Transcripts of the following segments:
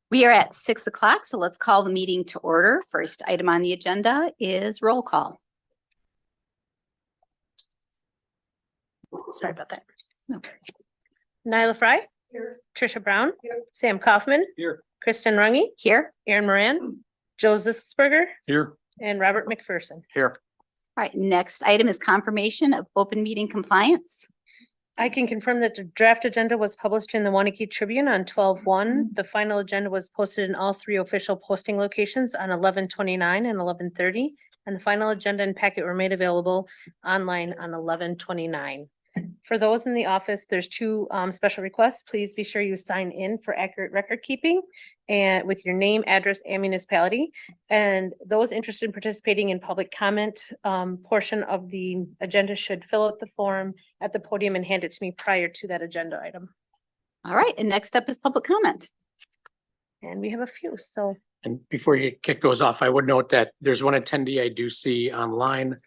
We are at 6 o'clock, so let's call the meeting to order. First item on the agenda is roll call. Sorry about that. No. Nyla Fry. Here. Trisha Brown. Here. Sam Kaufman. Here. Kristen Runge. Here. Aaron Moran. Joe Zisberger. Here. And Robert McPherson. Here. All right, next item is confirmation of open meeting compliance. I can confirm that the draft agenda was published in the Waunakee Tribune on 12/1. The final agenda was posted in all three official posting locations on 11/29 and 11/30. And the final agenda and packet were made available online on 11/29. For those in the office, there's two special requests. Please be sure you sign in for accurate record keeping and with your name, address, and municipality. And those interested in participating in public comment portion of the agenda should fill out the form at the podium and hand it to me prior to that agenda item. All right, and next up is public comment. And we have a few, so. And before you kick those off, I would note that there's one attendee I do see online.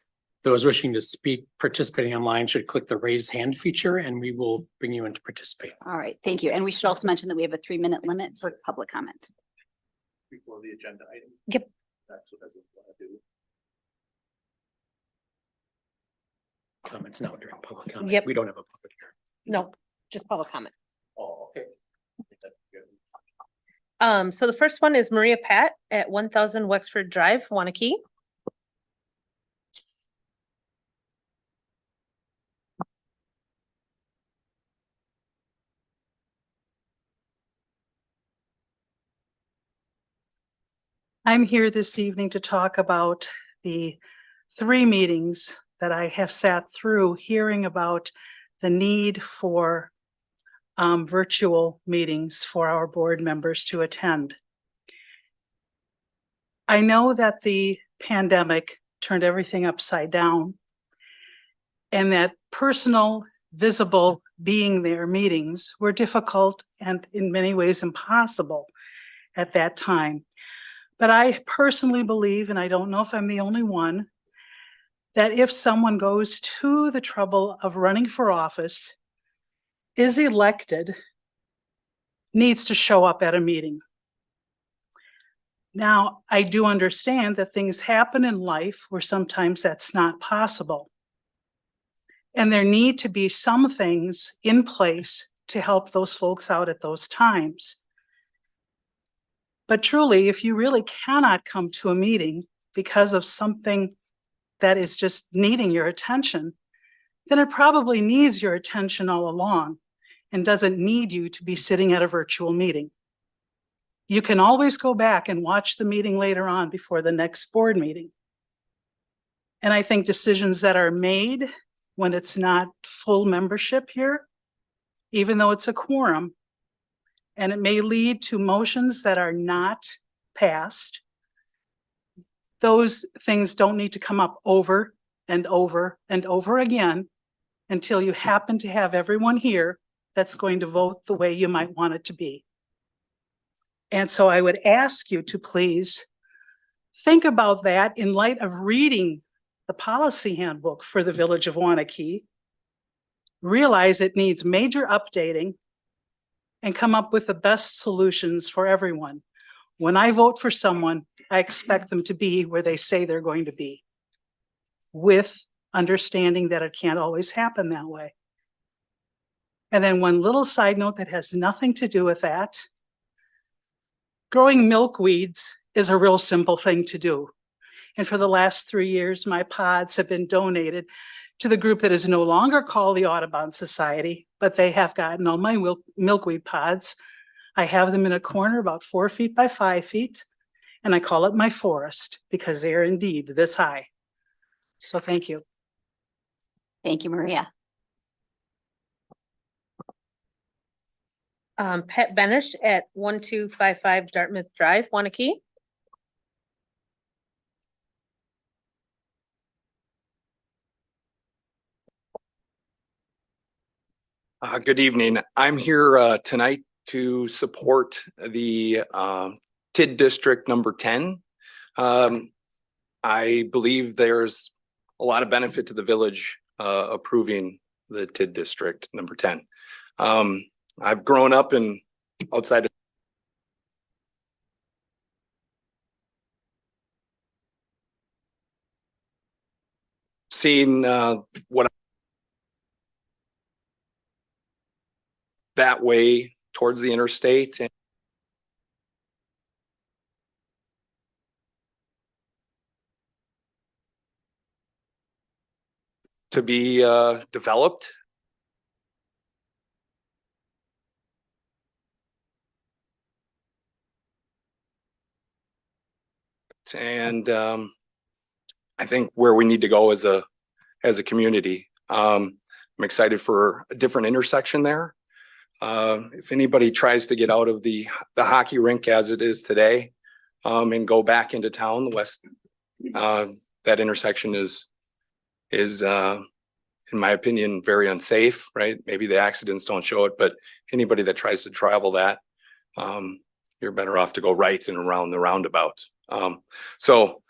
Those wishing to speak, participating online should click the raise hand feature and we will bring you in to participate. All right, thank you. And we should also mention that we have a 3-minute limit for public comment. Before the agenda item. Yep. That's what I want to do. Comments now during public comment. Yep. We don't have a public hearing. No, just public comment. Oh, okay. So the first one is Maria Pat at 1000 Wexford Drive, Waunakee. I'm here this evening to talk about the 3 meetings that I have sat through, hearing about the need for virtual meetings for our board members to attend. I know that the pandemic turned everything upside down and that personal, visible, being there meetings were difficult and in many ways impossible at that time. But I personally believe, and I don't know if I'm the only one, that if someone goes to the trouble of running for office, is elected, needs to show up at a meeting. Now, I do understand that things happen in life where sometimes that's not possible. And there need to be some things in place to help those folks out at those times. But truly, if you really cannot come to a meeting because of something that is just needing your attention, then it probably needs your attention all along and doesn't need you to be sitting at a virtual meeting. You can always go back and watch the meeting later on before the next board meeting. And I think decisions that are made when it's not full membership here, even though it's a quorum, and it may lead to motions that are not passed, those things don't need to come up over and over and over again until you happen to have everyone here that's going to vote the way you might want it to be. And so I would ask you to please think about that in light of reading the policy handbook for the Village of Waunakee, realize it needs major updating, and come up with the best solutions for everyone. When I vote for someone, I expect them to be where they say they're going to be, with understanding that it can't always happen that way. And then one little side note that has nothing to do with that. Growing milkweeds is a real simple thing to do. And for the last 3 years, my pods have been donated to the group that is no longer called the Audubon Society, but they have gotten all my milkweed pods. I have them in a corner about 4 feet by 5 feet, and I call it my forest because they are indeed this high. So thank you. Thank you, Maria. Pat Benish at 1255 Dartmouth Drive, Waunakee. Good evening. I'm here tonight to support the TID District number 10. I believe there's a lot of benefit to the village approving the TID District number 10. I've grown up outside of seeing what that way towards the interstate. And to be developed. And I think where we need to go as a community. I'm excited for a different intersection there. If anybody tries to get out of the hockey rink as it is today, and go back into town, the west, that intersection is in my opinion, very unsafe, right? Maybe the accidents don't show it, but anybody that tries to travel that, you're better off to go right and around the roundabout. So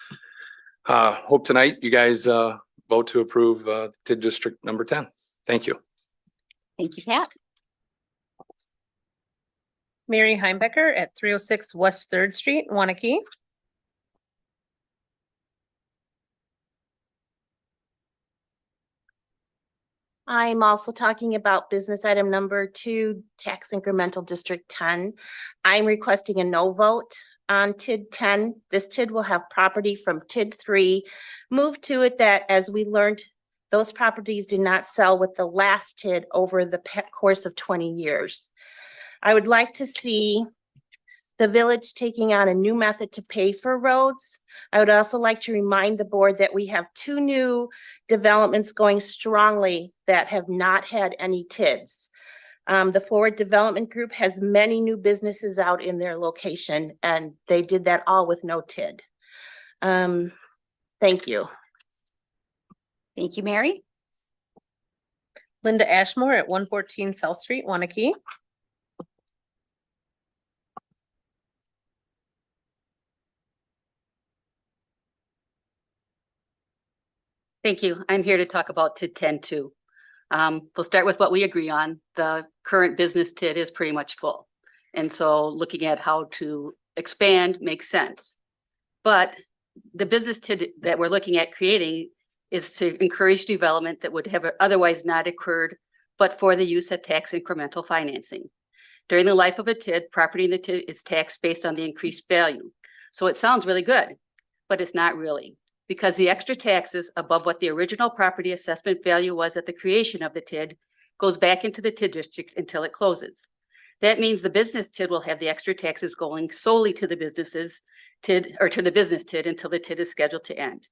hope tonight you guys vote to approve TID District number 10. Thank you. Thank you, Pat. Mary Heimbecker at 306 West Third Street, Waunakee. I'm also talking about business item number 2, tax incremental district 10. I'm requesting a no vote on TID 10. This TID will have property from TID 3 moved to it that, as we learned, those properties did not sell with the last TID over the course of 20 years. I would like to see the village taking on a new method to pay for roads. I would also like to remind the board that we have 2 new developments going strongly that have not had any TIDs. The Forward Development Group has many new businesses out in their location, and they did that all with no TID. Thank you. Thank you, Mary. Linda Ashmore at 114 South Street, Waunakee. Thank you. I'm here to talk about TID 10 too. We'll start with what we agree on. The current business TID is pretty much full. And so looking at how to expand makes sense. But the business TID that we're looking at creating is to encourage development that would have otherwise not occurred, but for the use of tax incremental financing. During the life of a TID, property in the TID is taxed based on the increased value. So it sounds really good, but it's not really, because the extra taxes above what the original property assessment value was at the creation of the TID goes back into the TID district until it closes. That means the business TID will have the extra taxes going solely to the businesses TID, or to the business TID, until the TID is scheduled to end.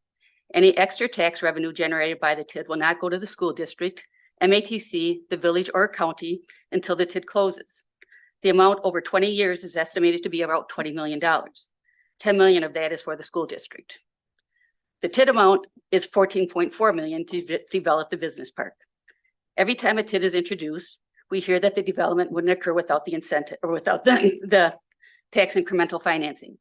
Any extra tax revenue generated by the TID will not go to the school district, MATC, the village, or county until the TID closes. The amount over 20 years is estimated to be about $20 million. 10 million of that is for the school district. The TID amount is 14.4 million to develop the business park. Every time a TID is introduced, we hear that the development wouldn't occur without the incentive or without the tax incremental financing.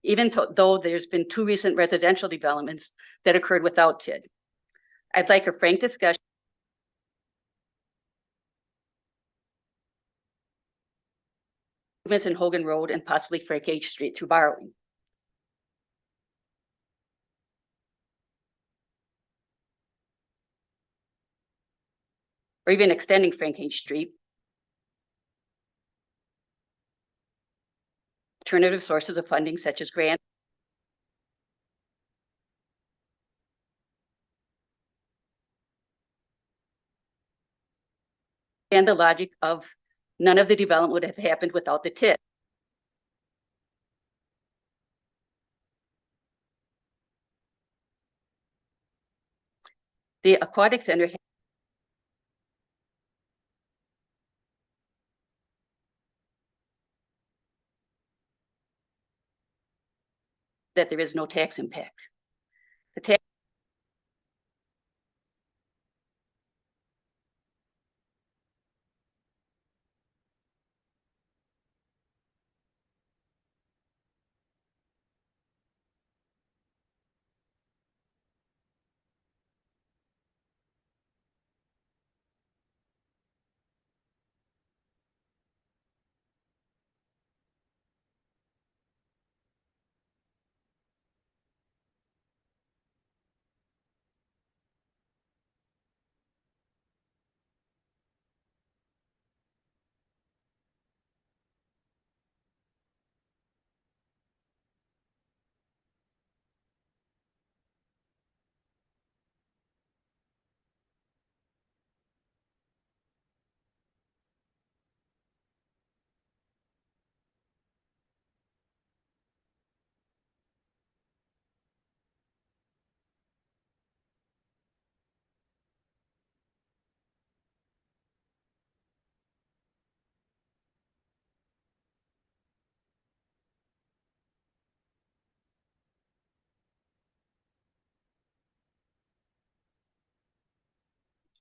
Even though there's been 2 recent residential developments that occurred without TID. I'd like a frank discussion in Hogan Road and possibly Frank H. Street through borrowing. Or even extending Frank H. Street. Alternative sources of funding such as grants. And the logic of none of the development would have happened without the TID. The Aquatic Center that there is no tax impact. The tax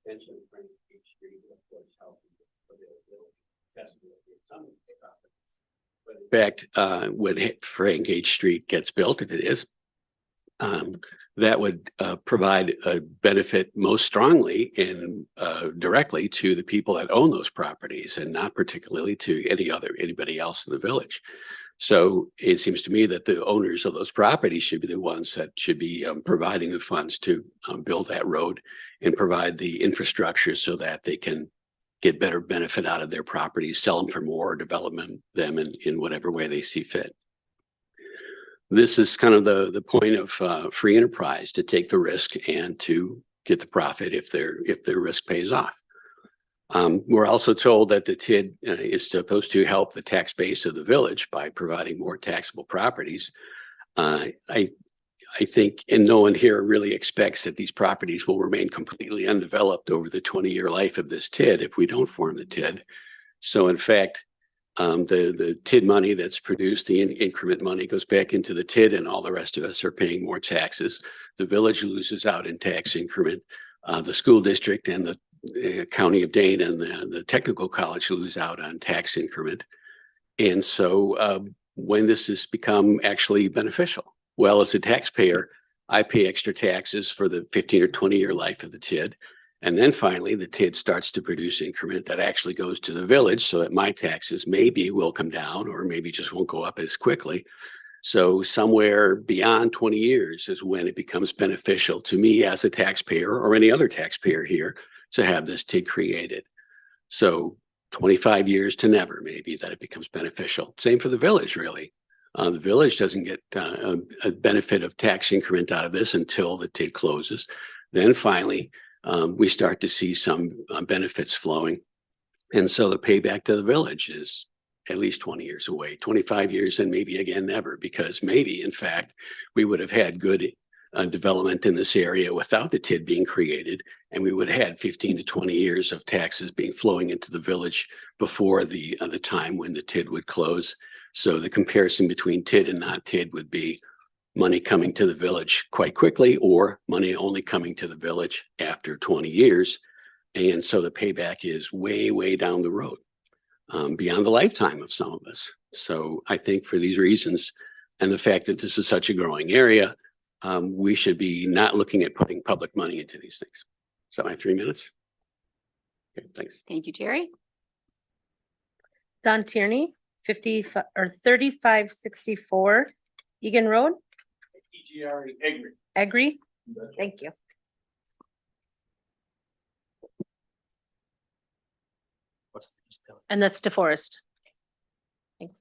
In fact, when Frank H. Street gets built, if it is, that would provide a benefit most strongly and directly to the people that own those properties and not particularly to anybody else in the village. So it seems to me that the owners of those properties should be the ones that should be providing the funds to build that road and provide the infrastructure so that they can get better benefit out of their properties, sell them for more, development them in whatever way they see fit. This is kind of the point of free enterprise, to take the risk and to get the profit if their risk pays off. We're also told that the TID is supposed to help the tax base of the village by providing more taxable properties. I think, and no one here really expects that these properties will remain completely undeveloped over the 20-year life of this TID if we don't form the TID. So in fact, the TID money that's produced, the increment money, goes back into the TID, and all the rest of us are paying more taxes. The village loses out in tax increment. The school district and the county of Dane and the technical college lose out on tax increment. And so when does this become actually beneficial? Well, as a taxpayer, I pay extra taxes for the 15 or 20-year life of the TID. And then finally, the TID starts to produce increment that actually goes to the village, so that my taxes maybe will come down or maybe just won't go up as quickly. So somewhere beyond 20 years is when it becomes beneficial to me as a taxpayer or any other taxpayer here to have this TID created. So 25 years to never, maybe, that it becomes beneficial. Same for the village, really. The village doesn't get a benefit of tax increment out of this until the TID closes. Then finally, we start to see some benefits flowing. And so the payback to the village is at least 20 years away, 25 years, and maybe again, never, because maybe, in fact, we would have had good development in this area without the TID being created, and we would have had 15 to 20 years of taxes being flowing into the village before the time when the TID would close. So the comparison between TID and not TID would be money coming to the village quite quickly, or money only coming to the village after 20 years. And so the payback is way, way down the road, beyond the lifetime of some of us. So I think for these reasons, and the fact that this is such a growing area, we should be not looking at putting public money into these things. So my 3 minutes. Okay, thanks. Thank you, Jerry. Don Tierney, 3564 Egan Road. Agree. Thank you. And that's DeForest. Thanks.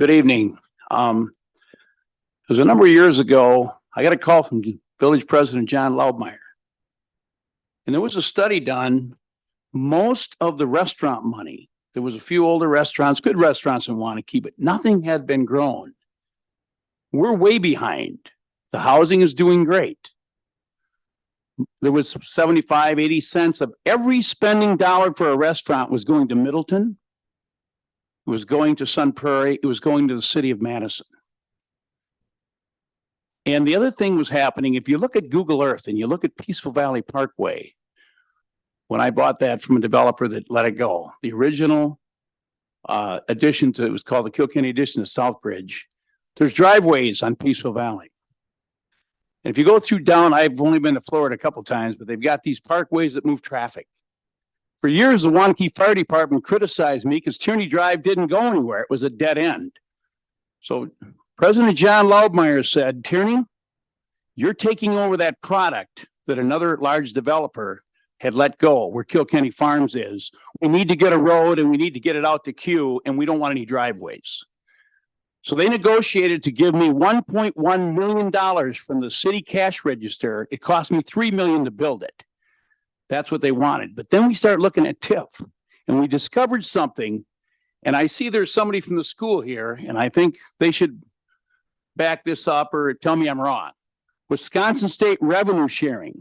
Good evening. It was a number of years ago, I got a call from Village President John Loudmeyer. And there was a study done. Most of the restaurant money, there was a few older restaurants, good restaurants in Waunakee, but nothing had been grown. We're way behind. The housing is doing great. There was 75, 80 cents of every spending dollar for a restaurant was going to Middleton. It was going to Sun Prairie. It was going to the city of Madison. And the other thing was happening, if you look at Google Earth and you look at Peaceful Valley Parkway, when I bought that from a developer that let it go, the original addition to, it was called the Kilkenny addition to Southbridge, there's driveways on Peaceful Valley. And if you go through down, I've only been to Florida a couple of times, but they've got these parkways that move traffic. For years, the Waunakee Fire Department criticized me because Tierney Drive didn't go anywhere. It was a dead end. So President John Loudmeyer said, Tierney, you're taking over that product that another large developer had let go, where Kilkenny Farms is. We need to get a road and we need to get it out to queue, and we don't want any driveways. So they negotiated to give me $1.1 million from the city cash register. It cost me $3 million to build it. That's what they wanted. But then we start looking at TIF, and we discovered something. And I see there's somebody from the school here, and I think they should back this up or tell me I'm wrong. Wisconsin State Revenue Sharing.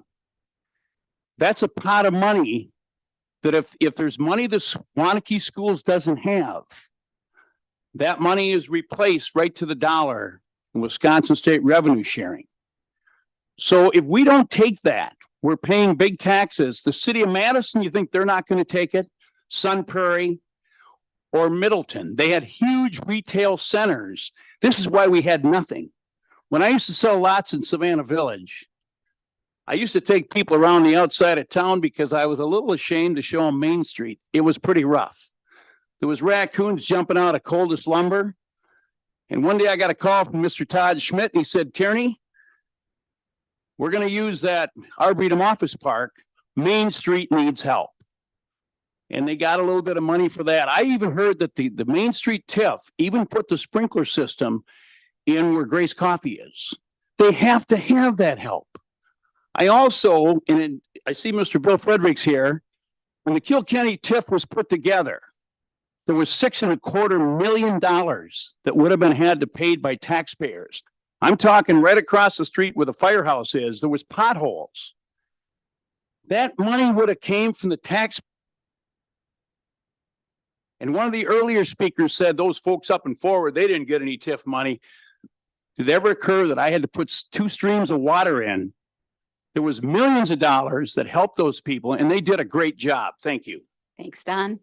That's a pot of money that if there's money the Waunakee schools doesn't have, That money is replaced right to the dollar in Wisconsin state revenue sharing. So if we don't take that, we're paying big taxes. The city of Madison, you think they're not going to take it? Sun Prairie or Middleton, they had huge retail centers. This is why we had nothing. When I used to sell lots in Savannah Village, I used to take people around the outside of town because I was a little ashamed to show them Main Street. It was pretty rough. There was raccoons jumping out of coldest lumber. And one day I got a call from Mr. Todd Schmidt and he said, Tierney, we're going to use that Arboretum Office Park. Main Street needs help. And they got a little bit of money for that. I even heard that the Main Street TIF even put the sprinkler system in where Grace Coffee is. They have to have that help. I also, and I see Mr. Bill Fredericks here, when the Kilkenny TIF was put together, there was $6.25 million that would have been had to paid by taxpayers. I'm talking right across the street where the firehouse is, there was potholes. That money would have came from the tax. And one of the earlier speakers said those folks up and forward, they didn't get any TIF money. Did it ever occur that I had to put 2 streams of water in? There was millions of dollars that helped those people and they did a great job. Thank you. Thanks, Don.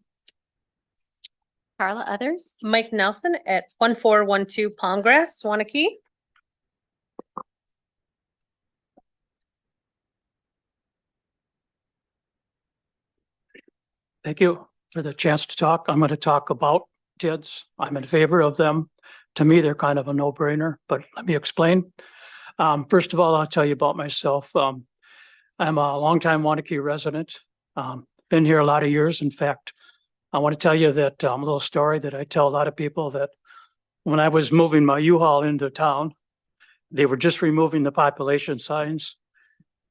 Carla, others? Mike Nelson at 1412 Palmgrass, Waunakee. Thank you for the chance to talk. I'm going to talk about TIDs. I'm in favor of them. To me, they're kind of a no-brainer, but let me explain. First of all, I'll tell you about myself. I'm a longtime Waunakee resident. Been here a lot of years. In fact, I want to tell you that a little story that I tell a lot of people, that when I was moving my U-Haul into town, they were just removing the population signs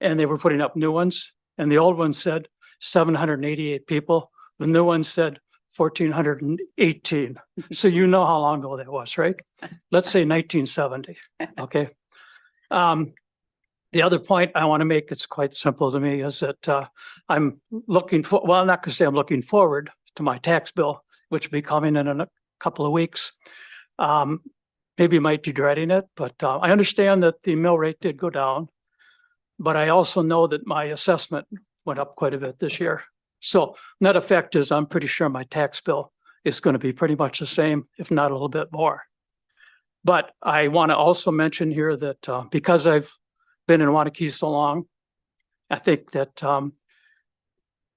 and they were putting up new ones. And the old ones said 788 people. The new one said 1,418. So you know how long ago that was, right? Let's say 1970. Okay. The other point I want to make, it's quite simple to me, is that I'm looking for, well, I'm not going to say I'm looking forward to my tax bill, which will be coming in a couple of weeks. Maybe you might be dreading it, but I understand that the mill rate did go down, but I also know that my assessment went up quite a bit this year. So net effect is I'm pretty sure my tax bill is going to be pretty much the same, if not a little bit more. But I want to also mention here that because I've been in Waunakee so long, I think that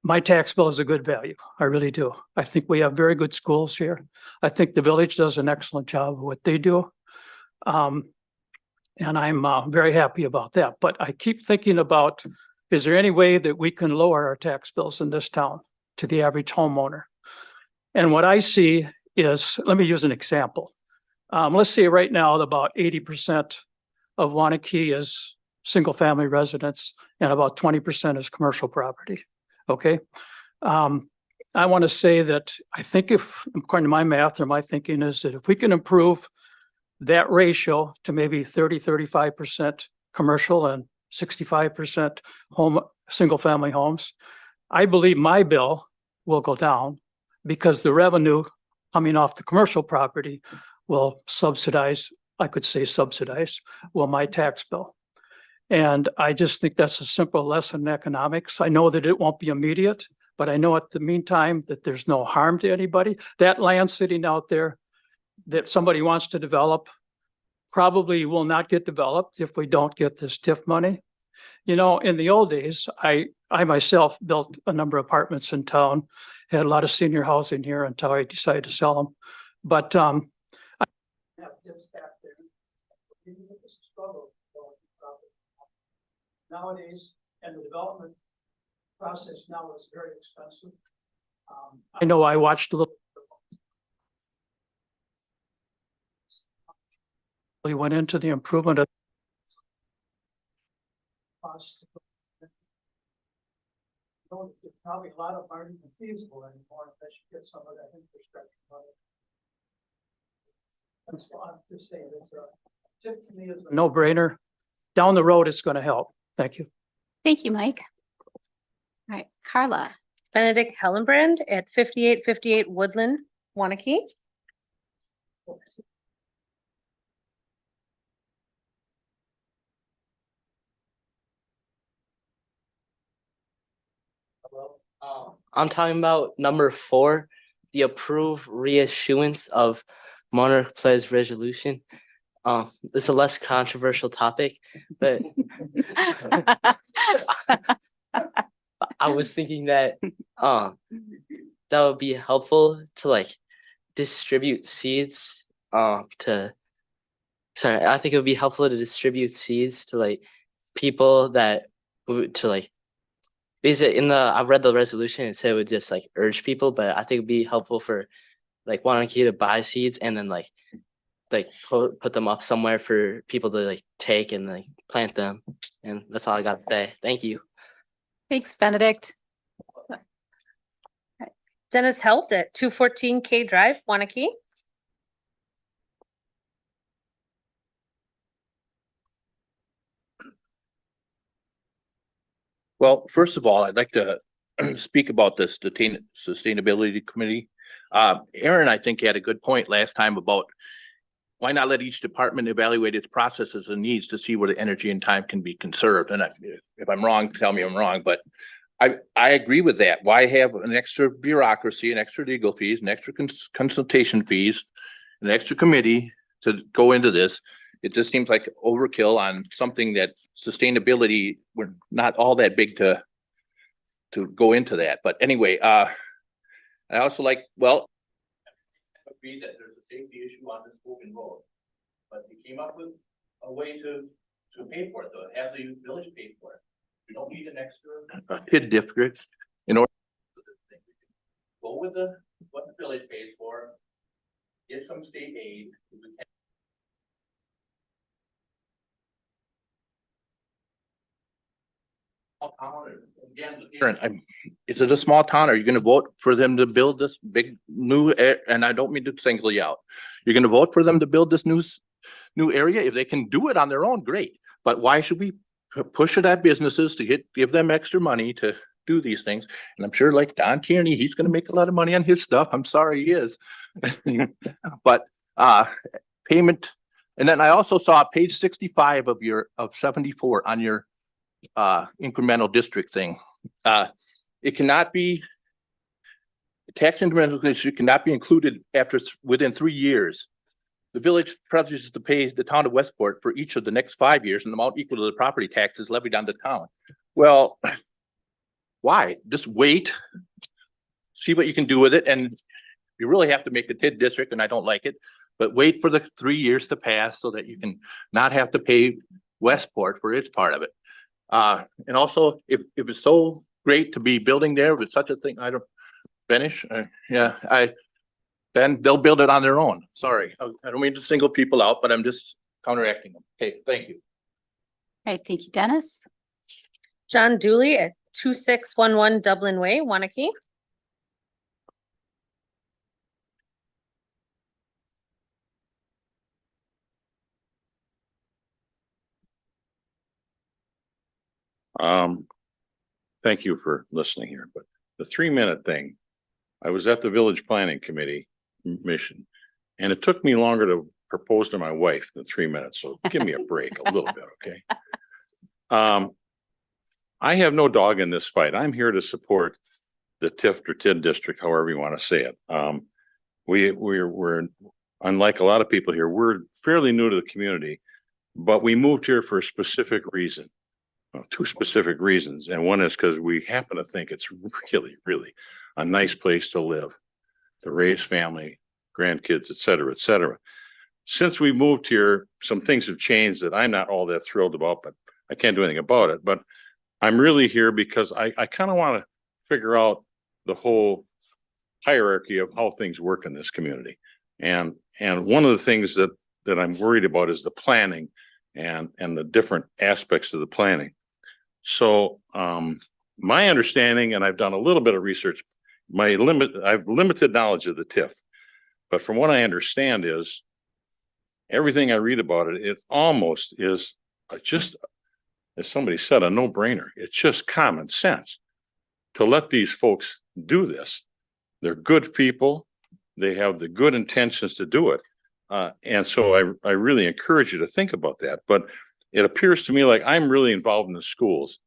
my tax bill is a good value. I really do. I think we have very good schools here. I think the village does an excellent job of what they do. And I'm very happy about that. But I keep thinking about, is there any way that we can lower our tax bills in this town to the average homeowner? And what I see is, let me use an example. Let's say right now about 80% of Waunakee is single-family residence and about 20% is commercial property. Okay. I want to say that I think if, according to my math or my thinking, is that if we can improve that ratio to maybe 35% commercial and 65% home, single-family homes, I believe my bill will go down because the revenue coming off the commercial property will subsidize, I could say subsidize, well, my tax bill. And I just think that's a simple lesson in economics. I know that it won't be immediate, but I know at the meantime that there's no harm to anybody. That land sitting out there that somebody wants to develop probably will not get developed if we don't get this TIF money. You know, in the old days, I myself built a number of apartments in town, had a lot of senior housing here until I decided to sell them. But I have TIFs back there. It's a struggle. Nowadays, and the development process now is very expensive. I know I watched a little. We went into the improvement of cost. There's probably a lot of aren't even feasible anymore unless you get some of that infrastructure money. That's why I'm just saying it's a tip to me is a no-brainer. Down the road, it's going to help. Thank you. Thank you, Mike. All right, Carla. Benedict Hellenbrand at 5858 Woodland, Waunakee. I'm talking about number 4, the approve reissuance of Monarch Place resolution. It's a less controversial topic, but I was thinking that that would be helpful to like distribute seeds to I think it would be helpful to distribute seeds to like people that to like basically I've read the resolution and said it would just like urge people, but I think it'd be helpful for like Waunakee to buy seeds and then like put them up somewhere for people to like take and like plant them. And that's all I got to say. Thank you. Thanks, Benedict. Dennis Helt at 214 K Drive, Waunakee. Well, first of all, I'd like to speak about the Sustainability Committee. Aaron, I think, had a good point last time about why not let each department evaluate its processes and needs to see where the energy and time can be conserved. And if I'm wrong, tell me I'm wrong, but I agree with that. Why have an extra bureaucracy, an extra legal fees, an extra consultation fees, an extra committee to go into this? It just seems like overkill on something that sustainability, we're not all that big to go into that. But anyway, I also like, well, I agree that there's a safety issue on this moving road, but we came up with a way to pay for it, to have the village pay for it. We don't need an extra kid district in order to do this thing. Go with what the village pays for, get some state aid. Again, is it a small town? Are you going to vote for them to build this big new? And I don't mean to single you out. You're going to vote for them to build this new area. If they can do it on their own, great. But why should we push it at businesses to give them extra money to do these things? And I'm sure, like Don Tierney, he's going to make a lot of money on his stuff. I'm sorry he is, but payment. And then I also saw page 65 of 74 on your incremental district thing. It cannot be, tax incremental district cannot be included within 3 years. The village pledges to pay the town of Westport for each of the next 5 years an amount equal to the property taxes levied on the town. Well, why? Just wait, see what you can do with it. And you really have to make the TID district, and I don't like it, but wait for the 3 years to pass so that you can not have to pay Westport for its part of it. And also, if it's so great to be building there with such a thing, I don't finish. Then they'll build it on their own. Sorry, I don't mean to single people out, but I'm just counteracting them. Okay, thank you. All right, thank you, Dennis. John Dooley at 2611 Dublin Way, Waunakee. Thank you for listening here, but the 3-minute thing, I was at the village planning committee mission, and it took me longer to propose to my wife than 3 minutes. So give me a break a little bit, okay? I have no dog in this fight. I'm here to support the TIF or TID district, however you want to say it. We're unlike a lot of people here, we're fairly new to the community, but we moved here for a specific reason. Well, 2 specific reasons. And one is because we happen to think it's really, really a nice place to live, to raise family, grandkids, et cetera, et cetera. Since we moved here, some things have changed that I'm not all that thrilled about, but I can't do anything about it. But I'm really here because I kind of want to figure out the whole hierarchy of how things work in this community. And one of the things that I'm worried about is the planning and the different aspects of the planning. So my understanding, and I've done a little bit of research, I've limited knowledge of the TIF, but from what I understand is everything I read about it, it almost is just, as somebody said, a no-brainer. It's just common sense to let these folks do this. They're good people. They have the good intentions to do it. And so I really encourage you to think about that. But it appears to me like I'm really involved in the schools.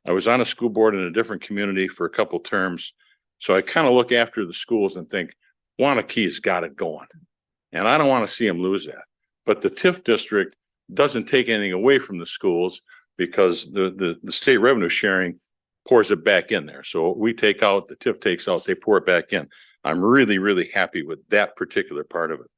I was on a school board in a different community for a couple terms. So I kind of look after the schools and think, Waunakee's got it going. And I don't want to see them lose that. But the TIF district doesn't take anything away from the schools because the state revenue sharing pours it back in there. So we take out, the TIF takes out, they pour it back in. I'm really, really happy with that particular part of it.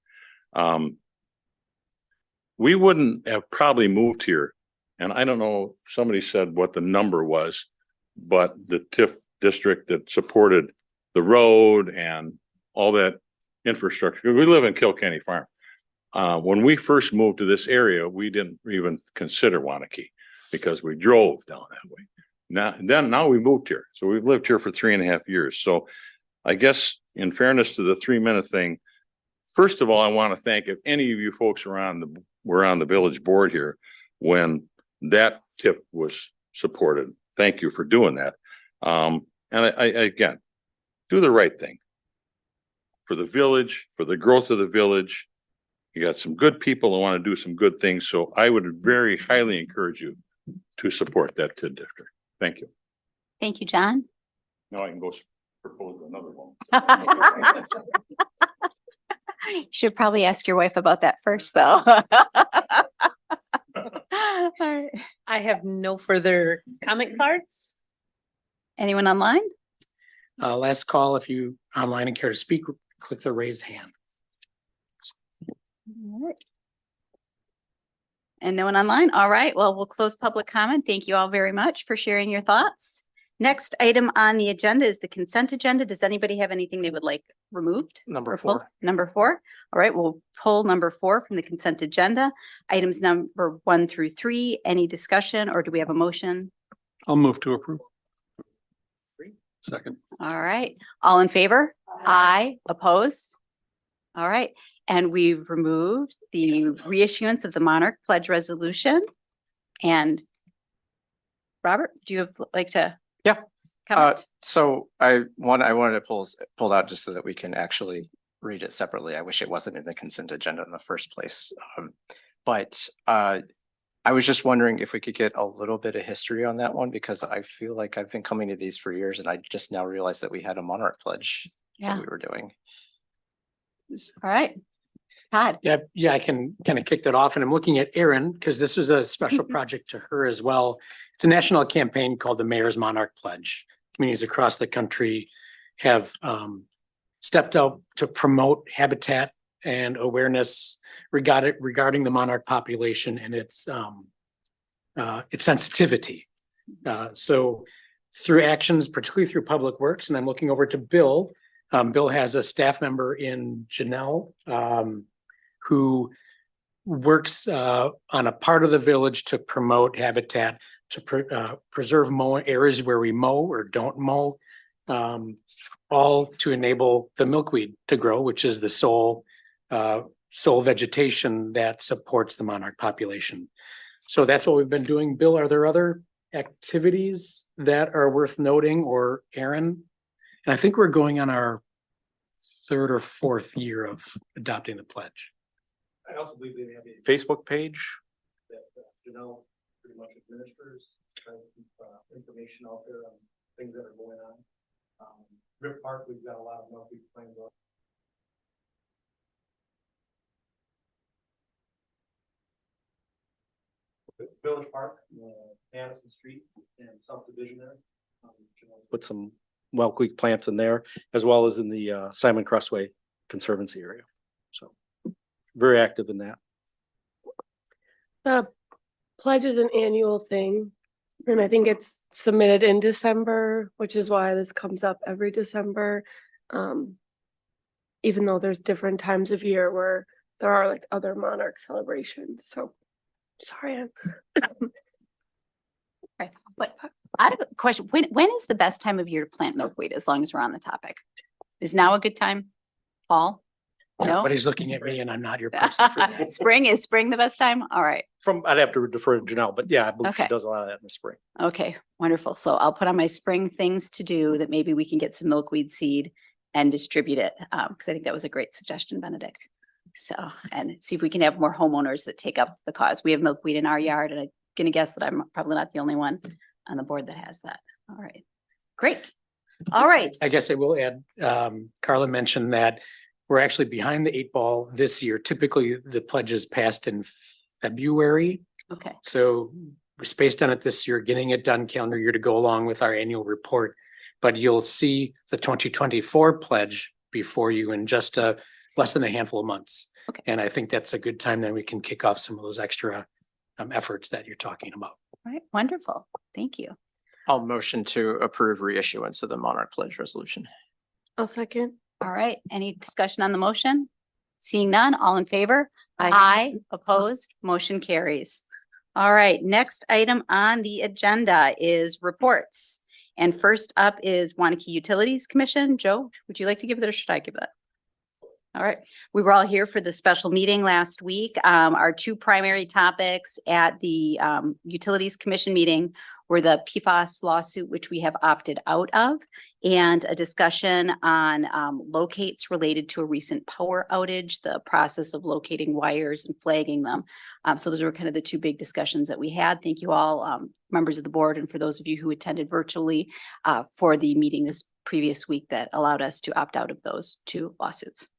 We wouldn't have probably moved here. And I don't know, somebody said what the number was, but the TIF district that supported the road and all that infrastructure, we live in Kilkenny Farm. When we first moved to this area, we didn't even consider Waunakee because we drove down that way. Now we moved here. So we've lived here for 3.5 years. So I guess in fairness to the 3-minute thing, first of all, I want to thank if any of you folks were on the village board here when that tip was supported. Thank you for doing that. And I again, do the right thing for the village, for the growth of the village. You got some good people who want to do some good things. So I would very highly encourage you to support that TID district. Thank you. Thank you, John. Now I can go propose another one. Should probably ask your wife about that first, though. All right. I have no further comment cards. Anyone online? Last call, if you online and care to speak, click the raise hand. All right. And no one online? All right, well, we'll close public comment. Thank you all very much for sharing your thoughts. Next item on the agenda is the consent agenda. Does anybody have anything they would like removed? Number or pulled? 4. Number 4. All right, we'll pull number 4 from the consent agenda. Items number 1 through 3. Any discussion or do we have a motion? I'll move to approve. Second. All right, all in favor? Aye. Opposed? All right, and we've removed the reissuance of the Monarch Pledge Resolution. And Robert, do you like to? Yeah. Comment? So I wanted to pull out just so that we can actually read it separately. I wish it wasn't in the consent agenda in the first place. But I was just wondering if we could get a little bit of history on that one, because I feel like I've been coming to these for years and I just now realized that we had a Monarch Pledge that we were doing. All right. Todd. Yeah, I can kind of kick that off, and I'm looking at Erin because this was a special project to her as well. It's a national campaign called the Mayor's Monarch Pledge. Communities across the country have stepped up to promote habitat and awareness regarding the monarch population and its sensitivity. So through actions, particularly through Public Works, and I'm looking over to Bill. Bill has a staff member in Janelle who works on a part of the village to promote habitat, to preserve areas where we mow or don't mow, all to enable the milkweed to grow, which is the sole vegetation that supports the monarch population. So that's what we've been doing. Bill, are there other activities that are worth noting, or Erin? And I think we're going on our 3rd or 4th year of adopting the pledge. I also believe they have a Facebook page that Janelle pretty much administers, trying to keep information out there on things that are going on. Rip Park, we've got a lot of milkweed plans on. Village Park, Madison Street and South Division there. Put some milkweed plants in there, as well as in the Simon Crossway Conservancy area. So very active in that. The pledge is an annual thing, and I think it's submitted in December, which is why this comes up every December. Even though there's different times of year where there are like other monarch celebrations. So sorry. Right. But I have a question. When is the best time of year to plant milkweed, as long as we're on the topic? Is now a good time? Fall? No? Everybody's looking at me and I'm not your person for that. Is spring the best time? All right. I'd have to defer to Janelle, but yeah, I believe she Okay. does a lot of that in the spring. Okay, wonderful. So I'll put on my spring things to do that maybe we can get some milkweed seed and distribute it. Because I think that was a great suggestion, Benedict. So, and see if we can have more homeowners that take up the cause. We have milkweed in our yard, and I'm gonna guess that I'm probably not the only one. on the board that has that. All right, great. All right. I guess I will add, Carla mentioned that we're actually behind the 8 ball this year. Typically, the pledge is passed in February. Okay, So we spaced on it this year, getting it done calendar year to go along with our annual report. But you'll see the 2024 pledge before you in just less than a handful of months. Okay. And I think that's a good time that we can kick off some of those extra efforts that you're talking about. all right, wonderful. Thank you. I'll motion to approve reissuance of the Monarch Pledge Resolution. I'll second. All right, any discussion on the motion? Seeing none, all in favor? Aye. Opposed, motion carries. All right, next item on the agenda is reports. And first up is Waunakee Utilities Commission. Joe, would you like to give it or should I give it? All right, we were all here for the special meeting last week. Our two primary topics at the Utilities Commission meeting were the PFAS lawsuit, which we have opted out of, and a discussion on locates related to a recent power outage, the process of locating wires and flagging them. So those were kind of the two big discussions that we had. Thank you all, members of the board, and for those of you who attended virtually for the meeting this previous week that allowed us to opt out of those two lawsuits.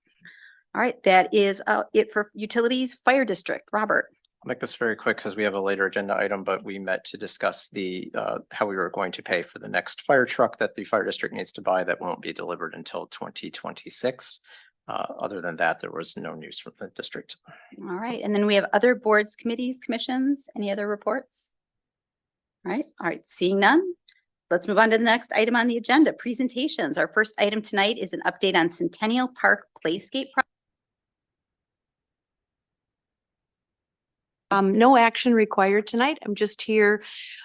All right, that is it for Utilities Fire District. Robert. I'll make this very quick because we have a later agenda item, but we met to discuss the how we were going to pay for the next fire truck that the fire district needs to buy that won't be delivered until 2026. Other than that, there was no news from the district. All right, and then we have other boards, committees, commissions. Any other reports? All right, seeing none. Let's move on to the next item on the agenda, presentations. Our first item tonight is an update on Centennial Park Playscape. No action required tonight. I'm just here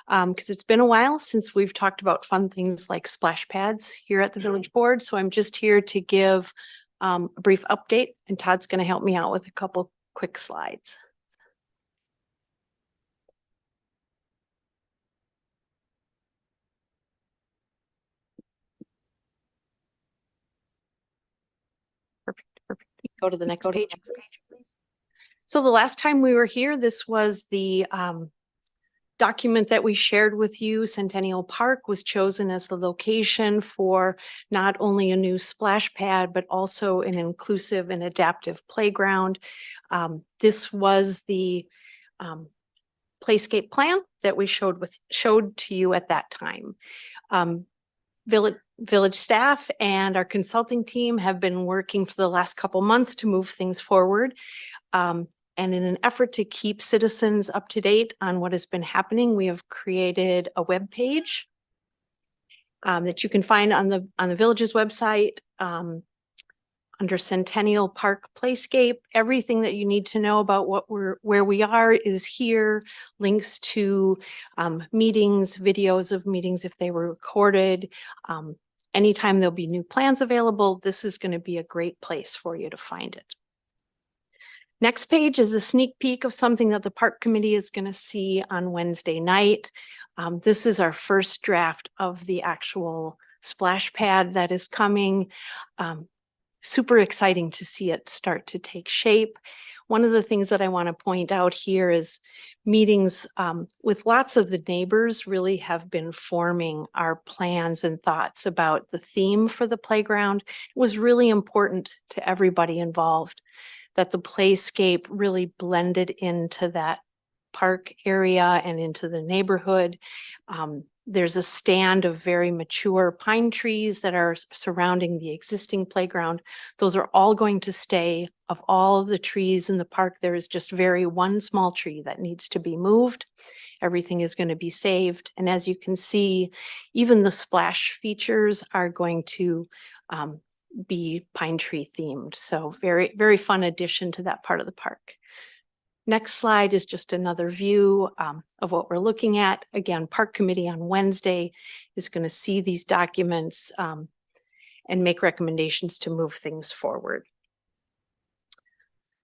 because it's been a while since we've talked about fun things like splash pads here at the village board. So I'm just here to give a brief update, and Todd's going to help me out with a couple quick slides. Perfect. Go to the next page, please. So the last time we were here, this was the document that we shared with you. Centennial Park was chosen as the location for not only a new splash pad, but also an inclusive and adaptive playground. This was the playscape plan that we showed to you at that time. Village staff and our consulting team have been working for the last couple months to move things forward. And in an effort to keep citizens up to date on what has been happening, we have created a web page that you can find on the village's website under Centennial Park Playscape. Everything that you need to know about where we are is here. Links to meetings, videos of meetings if they were recorded. Anytime there'll be new plans available, this is going to be a great place for you to find it. Next page is a sneak peek of something that the park committee is going to see on Wednesday night. This is our first draft of the actual splash pad that is coming. Super exciting to see it start to take shape. One of the things that I want to point out here is meetings with lots of the neighbors really have been forming our plans and thoughts about the theme for the playground. It was really important to everybody involved that the playscape really blended into that park area and into the neighborhood. There's a stand of very mature pine trees that are surrounding the existing playground. Those are all going to stay. Of all of the trees in the park, there is just one small tree that needs to be moved. Everything is going to be saved. And as you can see, even the splash features are going to be pine tree themed. So very, very fun addition to that part of the park. Next slide is just another view of what we're looking at. Again, Park Committee on Wednesday is going to see these documents and make recommendations to move things forward.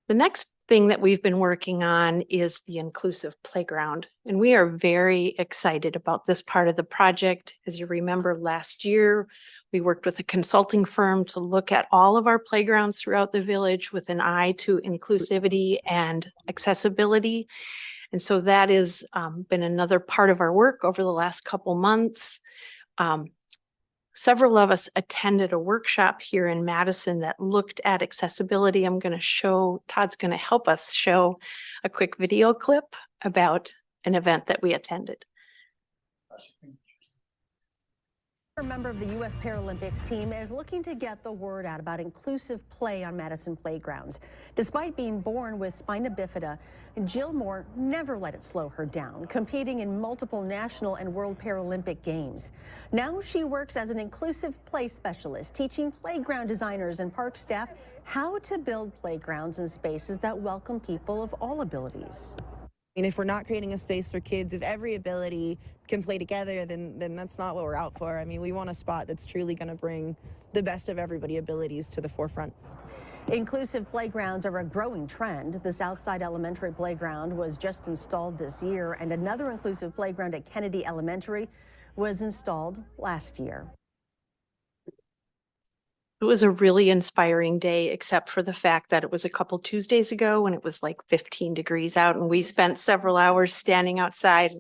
The next thing that we've been working on is the inclusive playground, and we are very excited about this part of the project. As you remember, last year, we worked with a consulting firm to look at all of our playgrounds throughout the village with an eye to inclusivity and accessibility. And so that is been another part of our work over the last couple months. Several of us attended a workshop here in Madison that looked at accessibility. Todd's going to help us show a quick video clip about an event that we attended. A member of the U.S. Paralympics team is looking to get the word out about inclusive play on Madison playgrounds. Despite being born with spina bifida, Jill Moore never let it slow her down, competing in multiple national and world Paralympic games. Now she works as an inclusive play specialist, teaching playground designers and park staff how to build playgrounds and spaces that welcome people of all abilities. And if we're not creating a space for kids of every ability can play together, then that's not what we're out for. I mean, we want a spot that's truly going to bring the best of everybody abilities to the forefront. Inclusive playgrounds are a growing trend. The Southside Elementary Playground was just installed this year, and another inclusive playground at Kennedy Elementary was installed last year. It was a really inspiring day, except for the fact that it was a couple Tuesdays ago when it was like 15 degrees out, and we spent several hours standing outside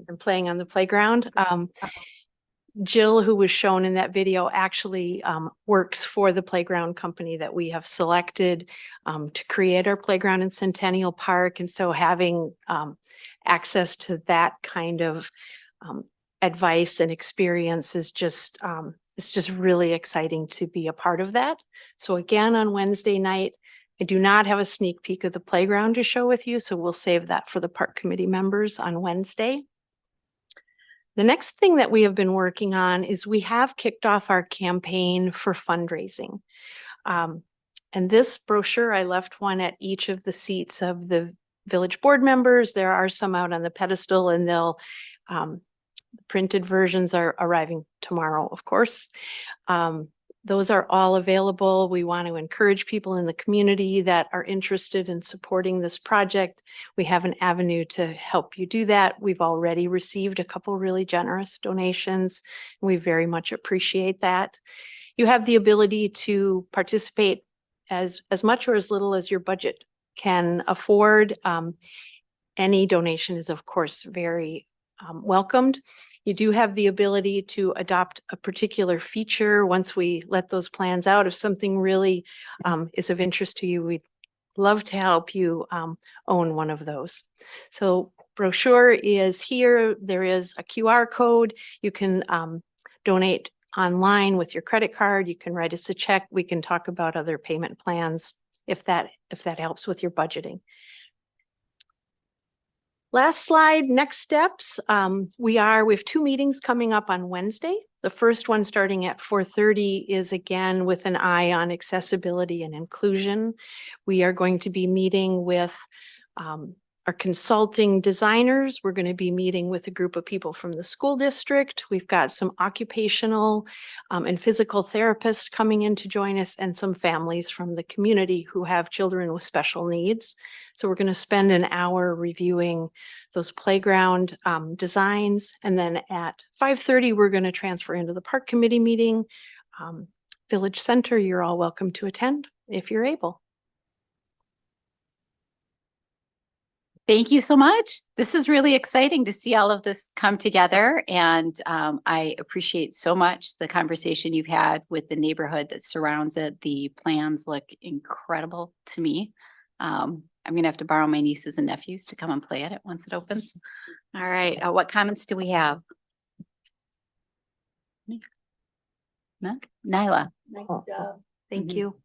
and playing on the playground. Jill, who was shown in that video, actually works for the playground company that we have selected to create our playground in Centennial Park. And so having access to that kind of advice and experience is just it's just really exciting to be a part of that. So again, on Wednesday night, I do not have a sneak peek of the playground to show with you, so we'll save that for the park committee members on Wednesday. The next thing that we have been working on is we have kicked off our campaign for fundraising. And this brochure, I left one at each of the seats of the village board members. There are some out on the pedestal, and they'll printed versions are arriving tomorrow, of course. Those are all available. We want to encourage people in the community that are interested in supporting this project. We have an avenue to help you do that. We've already received a couple really generous donations. We very much appreciate that. You have the ability to participate as much or as little as your budget can afford. Any donation is, of course, very welcomed. You do have the ability to adopt a particular feature once we let those plans out. If something really is of interest to you, we'd love to help you own one of those. So brochure is here. There is a QR code. You can donate online with your credit card. You can write us a check. We can talk about other payment plans if that helps with your budgeting. Last slide, next steps. We have 2 meetings coming up on Wednesday. The first one starting at 4:30 is again with an eye on accessibility and inclusion. We are going to be meeting with our consulting designers. We're going to be meeting with a group of people from the school district. We've got some occupational and physical therapists coming in to join us, and some families from the community who have children with special needs. So we're going to spend an hour reviewing those playground designs. And then at 5:30, we're going to transfer into the park committee meeting. Village Center, you're all welcome to attend if you're able. Thank you so much. This is really exciting to see all of this come together. And I appreciate so much the conversation you've had with the neighborhood that surrounds it. The plans look incredible to me. I'm going to have to borrow my nieces and nephews to come and play at it once it opens. All right. What comments do we have? None? Nyla. Nice job. Thank you.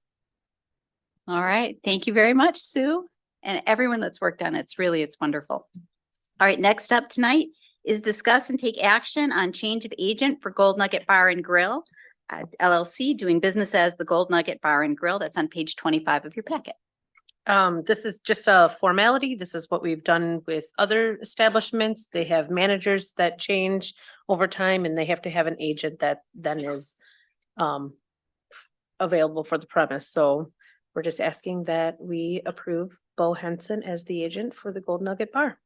All right. Thank you very much, Sue, and everyone that's worked on it. It's wonderful. All right. Next up tonight is discuss and take action on change of agent for Gold Nugget Bar and Grill, LLC, doing business as the Gold Nugget Bar and Grill. That's on page 25 of your packet. This is just a formality. This is what we've done with other establishments. They have managers that change over time, and they have to have an agent that then is available for the premise. So we're just asking that we approve Bo Henson as the agent for the Gold Nugget Bar.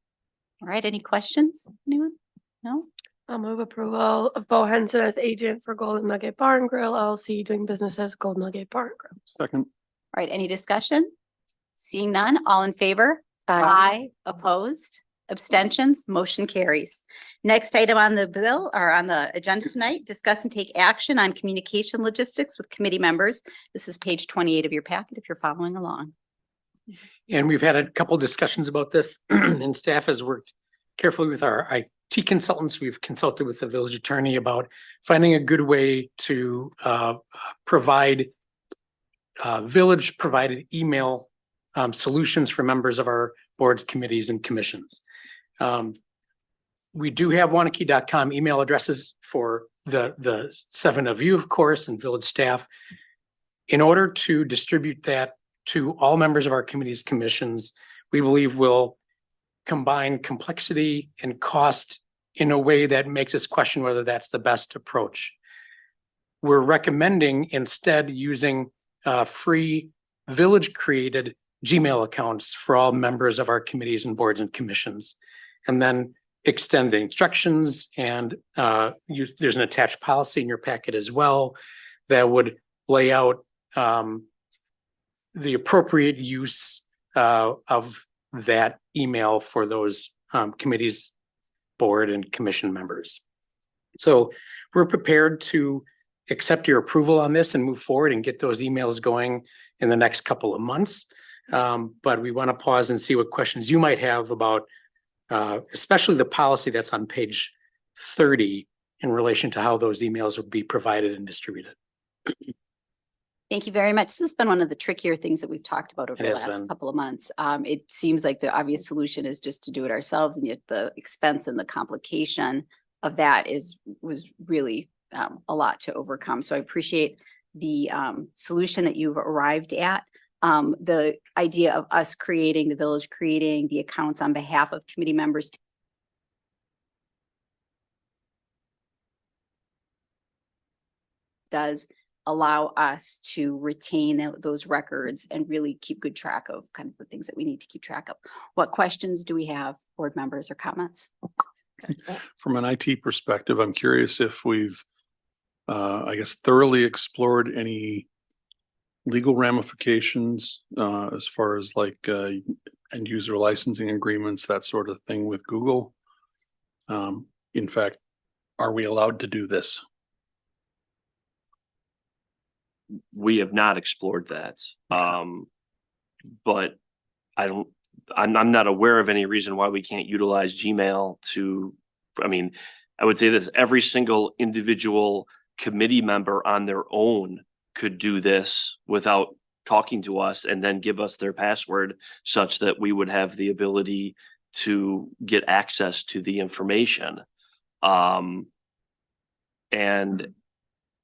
All right. Any questions? Anyone? No? I'll move approval of Bo Henson as agent for Golden Nugget Bar and Grill LLC, doing business as Gold Nugget Bar and Grill. Second. All right. Any discussion? Seeing none, all in favor? Aye. Opposed? Abstentions? Motion carries. Next item on the bill or on the agenda tonight, discuss and take action on communication logistics with committee members. This is page 28 of your packet if you're following along. And we've had a couple discussions about this and staff has worked carefully with our IT consultants. We've consulted with the village attorney about finding a good way to provide village provided email solutions for members of our boards, committees, and commissions. We do have Waunakee.com email addresses for the 7 of you, of course, and village staff. In order to distribute that to all members of our committees, commissions, we believe will combine complexity and cost in a way that makes us question whether that's the best approach. We're recommending instead using free village created Gmail accounts for all members of our committees and boards and commissions. And then extend the instructions and there's an attached policy in your packet as well that would lay out the appropriate use of that email for those committees, board and commission members. So we're prepared to accept your approval on this and move forward and get those emails going in the next couple of months. But we want to pause and see what questions you might have about especially the policy that's on page 30 in relation to how those emails would be provided and distributed. Thank you very much. This has been one of the trickier things that we've talked about over It the has last been. couple of months. It seems like the obvious solution is just to do it ourselves, and yet the expense and the complication of that was really a lot to overcome. So I appreciate the solution that you've arrived at. The idea of us creating, the village creating the accounts on behalf of committee members does allow us to retain those records and really keep good track of kind of the things that we need to keep track of. What questions do we have, board members, or comments? From an IT perspective, I'm curious if we've, I guess, thoroughly explored any legal ramifications as far as like end user licensing agreements, that sort of thing with Google. In fact, are we allowed to do this? We have not explored that. But I'm not aware of any reason why we can't utilize Gmail to, I mean, I would say this, every single individual committee member on their own could do this without talking to us and then give us their password such that we would have the ability to get access to the information. And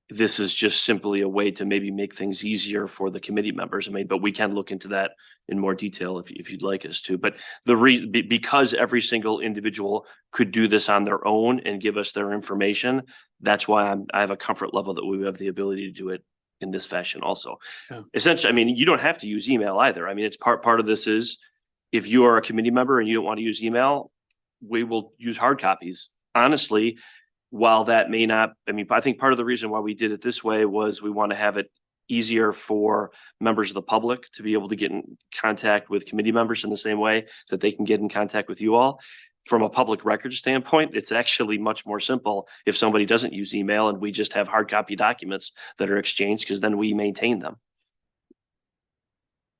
this is just simply a way to maybe make things easier for the committee members. I mean, but we can look into that in more detail if you'd like us to. But because every single individual could do this on their own and give us their information, that's why I have a comfort level that we have the ability to do it in this fashion also. Yeah. Essentially, I mean, you don't have to use email either. I mean, it's part of this is if you are a committee member and you don't want to use email, we will use hard copies. Honestly, while that may not, I mean, I think part of the reason why we did it this way was we want to have it easier for members of the public to be able to get in contact with committee members in the same way that they can get in contact with you all. From a public record standpoint, it's actually much more simple if somebody doesn't use email and we just have hard copy documents that are exchanged, because then we maintain them.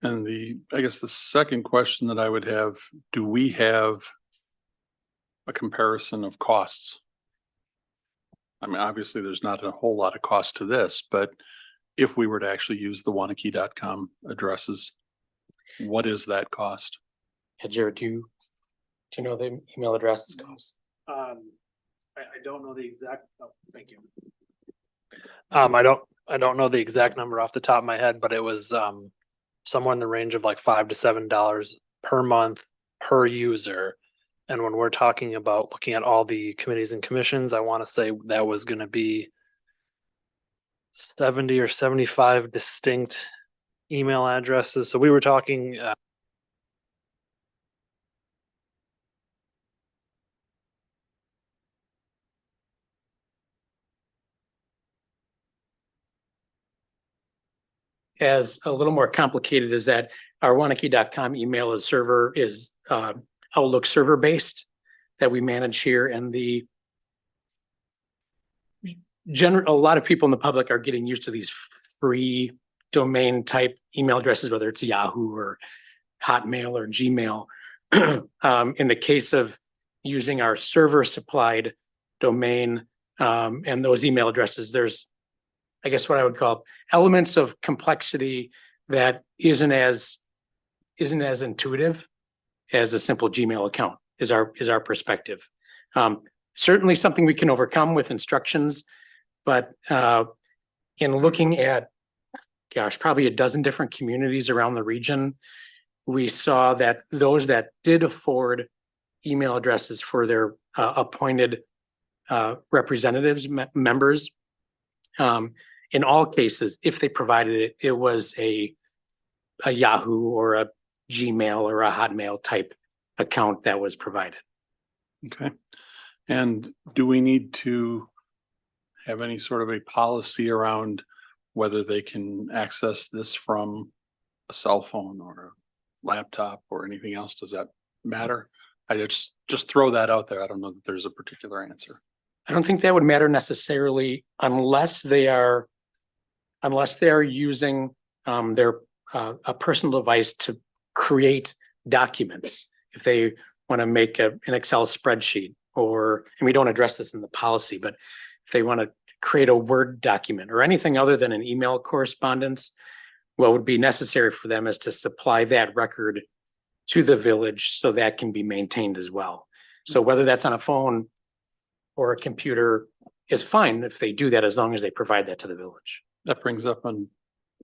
And I guess the second question that I would have, do we have a comparison of costs? I mean, obviously there's not a whole lot of cost to this, but if we were to actually use the Waunakee.com addresses, what is that cost? Yeah, Jared, do you know the email address cost? I don't know the exact, oh, thank you. I don't know the exact number off the top of my head, but it was somewhere in the range of like $5 to $7 per month per user. And when we're talking about looking at all the committees and commissions, I want to say that was going to be 70 or 75 distinct email addresses. So we were talking as a little more complicated is that our Waunakee.com email server is Outlook server based that we manage here, and a lot of people in the public are getting used to these free domain type email addresses, whether it's Yahoo or Hotmail or Gmail. In the case of using our server supplied domain and those email addresses, there's, I guess, what I would call elements of complexity that isn't as intuitive as a simple Gmail account is our perspective. Certainly something we can overcome with instructions, but in looking at, probably a dozen different communities around the region, we saw that those that did afford email addresses for their appointed representatives, members, in all cases, if they provided it, it was a Yahoo or a Gmail or a Hotmail type account that was provided. Okay. And do we need to have any sort of a policy around whether they can access this from a cell phone or a laptop or anything else? Does that matter? I just throw that out there. I don't know that there's a particular answer. I don't think that would matter necessarily unless they are using a personal device to create documents. If they want to make an Excel spreadsheet, and we don't address this in the policy, but if they want to create a Word document or anything other than an email correspondence, what would be necessary for them is to supply that record to the village so that can be maintained as well. So whether that's on a phone or a computer is fine if they do that, as long as they provide that to the village. That brings up a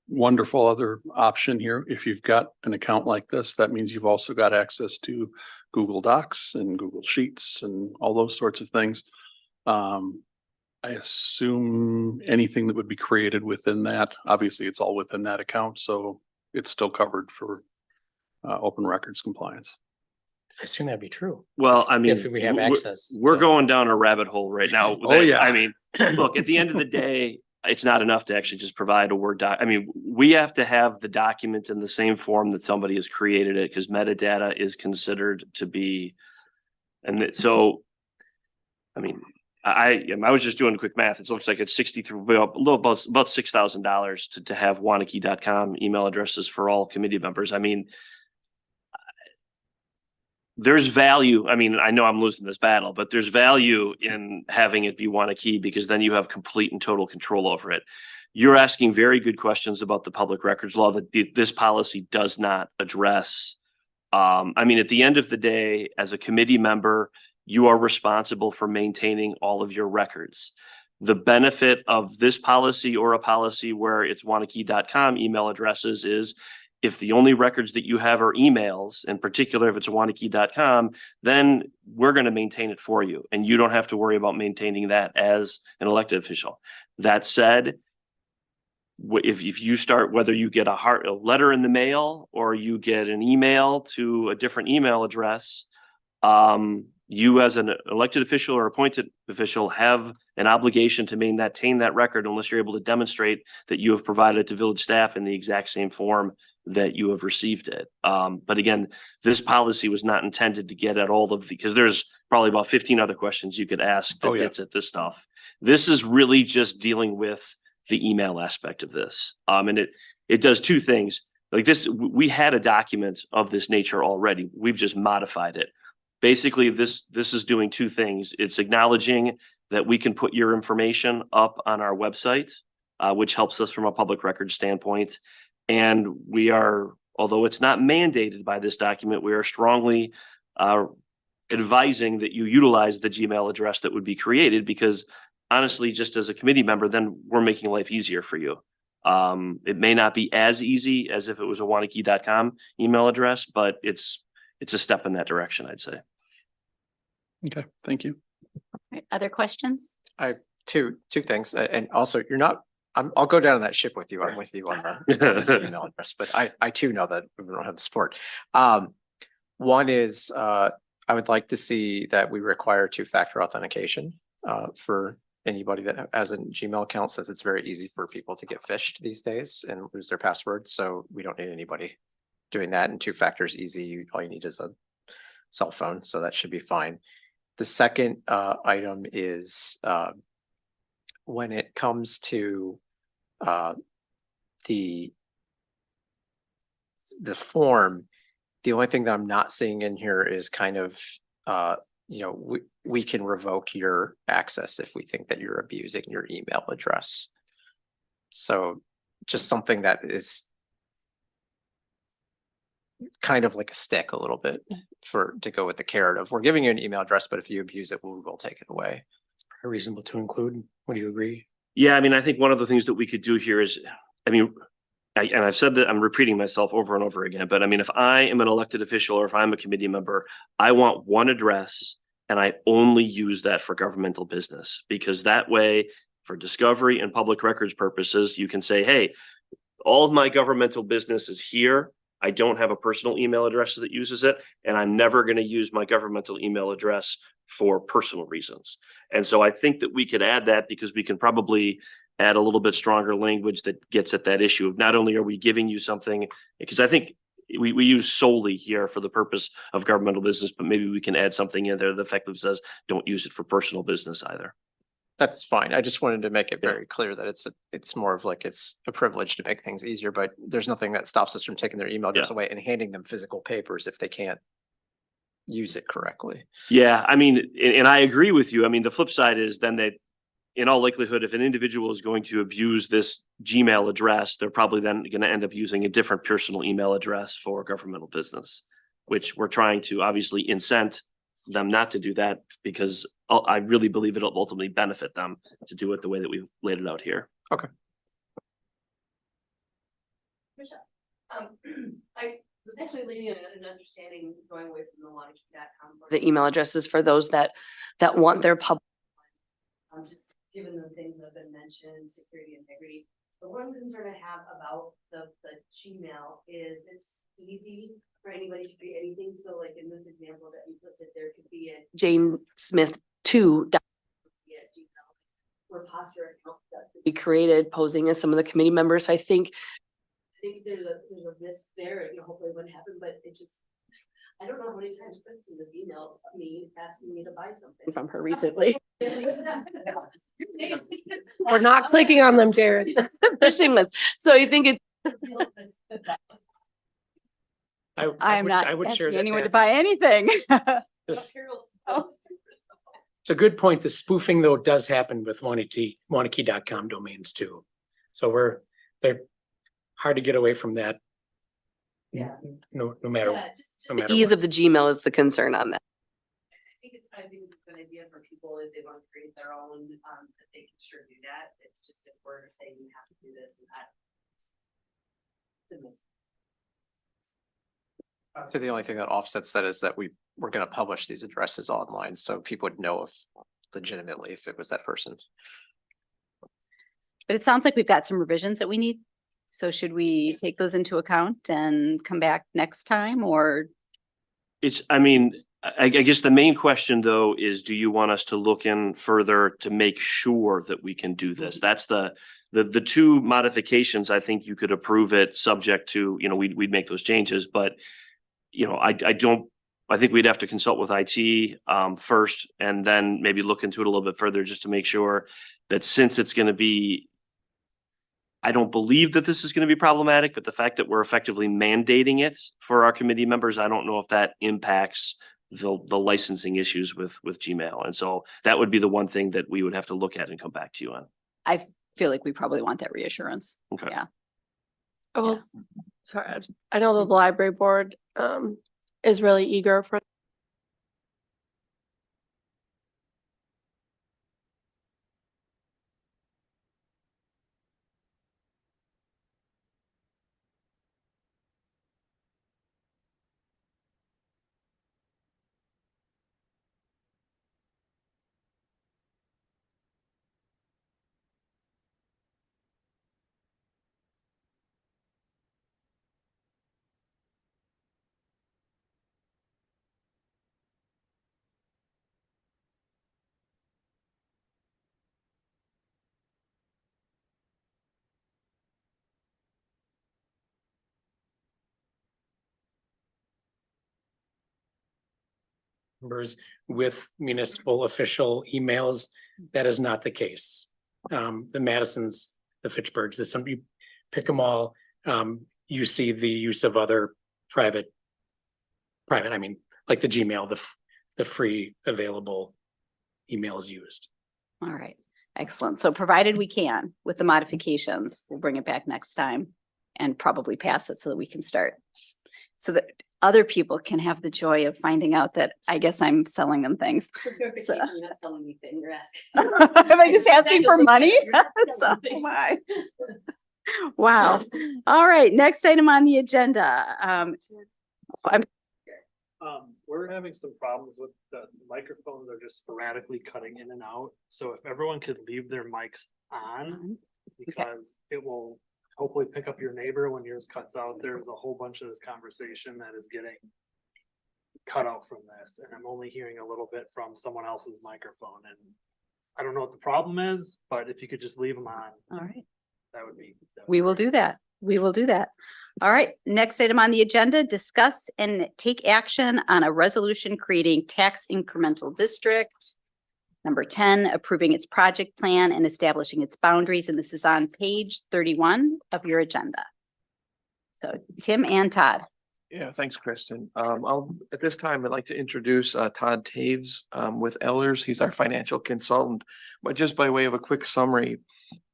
wonderful other option here. If you've got an account like this, that means you've also got access to Google Docs and Google Sheets and all those sorts of things. I assume anything that would be created within that, obviously it's all within that account, so it's still covered for open records compliance. I assume that'd be true. Well, I mean, if we have access. We're going down a rabbit hole right now. Oh, yeah. I mean, look, at the end of the day, it's not enough to actually just provide a Word doc. I mean, we have to have the document in the same form that somebody has created it, because metadata is considered to be, so, I mean, I was just doing quick math. It looks like it's about $6,000 to have Waunakee.com email addresses for all committee members. I mean, there's value. I mean, I know I'm losing this battle, but there's value in having it be Waunakee, because then you have complete and total control over it. You're asking very good questions about the public records law that this policy does not address. I mean, at the end of the day, as a committee member, you are responsible for maintaining all of your records. The benefit of this policy or a policy where it's Waunakee.com email addresses is if the only records that you have are emails, in particular, if it's Waunakee.com, then we're going to maintain it for you. And you don't have to worry about maintaining that as an elected official. That said, if you start, whether you get a letter in the mail or you get an email to a different email address, you as an elected official or appointed official have an obligation to maintain that record unless you're able to demonstrate that you have provided it to village staff in the exact same form that you have received it. But again, this policy was not intended to get at all of because there's probably about 15 other questions you could ask that gets at this stuff. This is really just dealing with the email aspect of this. And it does two things. Like this, we had a document of this nature already. We've just modified it. Basically, this is doing two things. It's acknowledging that we can put your information up on our website, which helps us from a public record standpoint. And we are, although it's not mandated by this document, we are strongly advising that you utilize the Gmail address that would be created, because honestly, just as a committee member, then we're making life easier for you. It may not be as easy as if it was a Waunakee.com email address, but it's a step in that direction, I'd say. Okay, thank you. Right, other questions? I two things, and also you're not. I'll go down on that ship with you. I'm with you on the email address, but I too know that we don't have the support. One is I would like to see that we require two-factor authentication for anybody that has a Gmail account, since it's very easy for people to get phished these days and lose their password. So we don't need anybody doing that. And two factors easy. All you need is a cell phone, so that should be fine. The second item is when it comes to the form, the only thing that I'm not seeing in here is kind of we can revoke your access if we think that you're abusing your email address. So just something that is kind of like a stick a little bit to go with the carrot of, we're giving you an email address, but if you abuse it, we will take it away. Reasonable to include. Would you agree? Yeah, I mean, I think one of the things that we could do here is, I mean, and I've said that, I'm repeating myself over and over again, but I mean, if I am an elected official or if I'm a committee member, I want one address and I only use that for governmental business, because that way, for discovery and public records purposes, you can say, hey, all of my governmental business is here. I don't have a personal email address that uses it, and I'm never going to use my governmental email address for personal reasons. And so I think that we could add that, because we can probably add a little bit stronger language that gets at that issue of not only are we giving you something, because I think we use solely here for the purpose of governmental business, but maybe we can add something in there that effectively says, don't use it for personal business either. That's fine. I just wanted to make it very clear that it's more of like, it's a privilege to make things easier, but there's nothing that stops us from taking their email address away and handing them physical papers if they can't use it correctly. Yeah, I mean, and I agree with you. I mean, the flip side is then that in all likelihood, if an individual is going to abuse this Gmail address, they're probably then going to end up using a different personal email address for governmental business, which we're trying to obviously incent them not to do that, because I really believe it'll ultimately benefit them to do it the way that we've laid it out here. Okay. I was actually leading an understanding going away from the Waunakee.com. The email addresses for those that want their public. Just given the things that have been mentioned, security, integrity. The one concern I have about the Gmail is it's easy for anybody to create anything. So like in this example that you listed, there could be a Jane Smith 2. Repository account that could be created posing as some of the committee members. I think there's a risk there. Hopefully it wouldn't happen, but it just, I don't know how many times Kristen has emailed me asking me to buy something from her recently. We're not clicking on them, Jared. Fishing lists. So I think it's I'm not I would share asking that anyone to that- buy anything. This- It's a good point. The spoofing though does happen with Waunakee.com domains too. So they're hard to get away from that. Yeah. No matter. just no the matter ease what. of the Gmail is the concern on that. I think it's a good idea for people if they want to create their own, that they can sure do that. It's just if we're saying you have to do this and that. So the only thing that offsets that is that we're going to publish these addresses online, so people would know if legitimately if it was that person. But it sounds like we've got some revisions that we need. So should we take those into account and come back next time, or? I mean, I guess the main question though is, do you want us to look in further to make sure that we can do this? That's the two modifications. I think you could approve it subject to, we'd make those changes, but I think we'd have to consult with IT first and then maybe look into it a little bit further just to make sure that since it's going to be, I don't believe that this is going to be problematic, but the fact that we're effectively mandating it for our committee members, I don't know if that impacts the licensing issues with Gmail. And so that would be the one thing that we would have to look at and come back to you on. I feel like we probably want that reassurance. Okay. Yeah. Oh, well, sorry. I know the library board is really eager for members with municipal official emails. That is not the case. The Madisons, the Fitchburgs, the some, you pick them all. You see the use of other private, I mean, like the Gmail, the free available emails used. All right, excellent. So provided we can with the modifications, we'll bring it back next time and probably pass it so that we can start. So that other people can have the joy of finding out that I guess I'm selling them things. So- You're not selling anything, you're asking. Am I just asking for money? So am I. Wow. All right, next item on the agenda. We're having some problems with the microphones are just sporadically cutting in and out. So if everyone could leave their mics on, because it will hopefully pick up your neighbor when yours cuts out. There's a whole bunch of this conversation that is getting cut out from this, and I'm only hearing a little bit from someone else's microphone, and I don't know what the problem is, but if you could just leave them on. All right. That would be. We will do that. We will do that. All right, next item on the agenda, discuss and take action on a resolution creating tax incremental district. Number 10, approving its project plan and establishing its boundaries, and this is on page 31 of your agenda. So Tim and Todd. Yeah, thanks, Kristen. At this time, I'd like to introduce Todd Taves with Ehlers. He's our financial consultant. But just by way of a quick summary,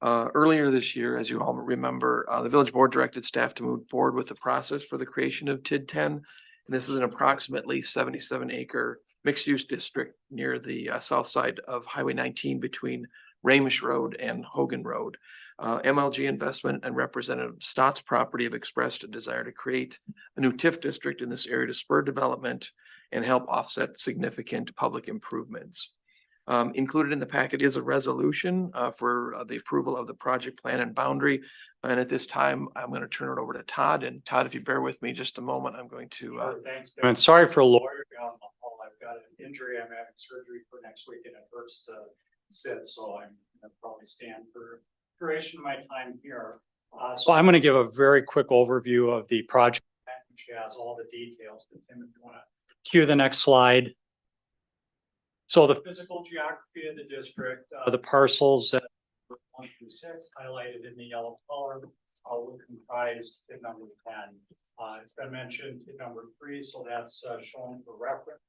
earlier this year, as you all remember, the village board directed staff to move forward with the process for the creation of TID 10. And this is an approximately 77-acre mixed-use district near the south side of Highway 19 between Ramish Road and Hogan Road. MLG Investment and Representative Stott's property have expressed a desire to create a new TIF district in this area to spur development and help offset significant public improvements. Included in the packet is a resolution for the approval of the project plan and boundary. And at this time, I'm going to turn it over to Todd. And Todd, if you bear with me just a moment, I'm going to. Thanks. I'm sorry for a lawyer down the hall. I've got an injury. I'm having surgery for next week and it hurts to sit. So I'm going to probably stand for the duration of my time here. So I'm going to give a very quick overview of the project, which has all the details. But Tim, if you want to cue the next slide. So the physical geography of the district, the parcels that 1 through 6 highlighted in the yellow color will comprise TID number 10. It's been mentioned TID number 3, so that's shown for reference.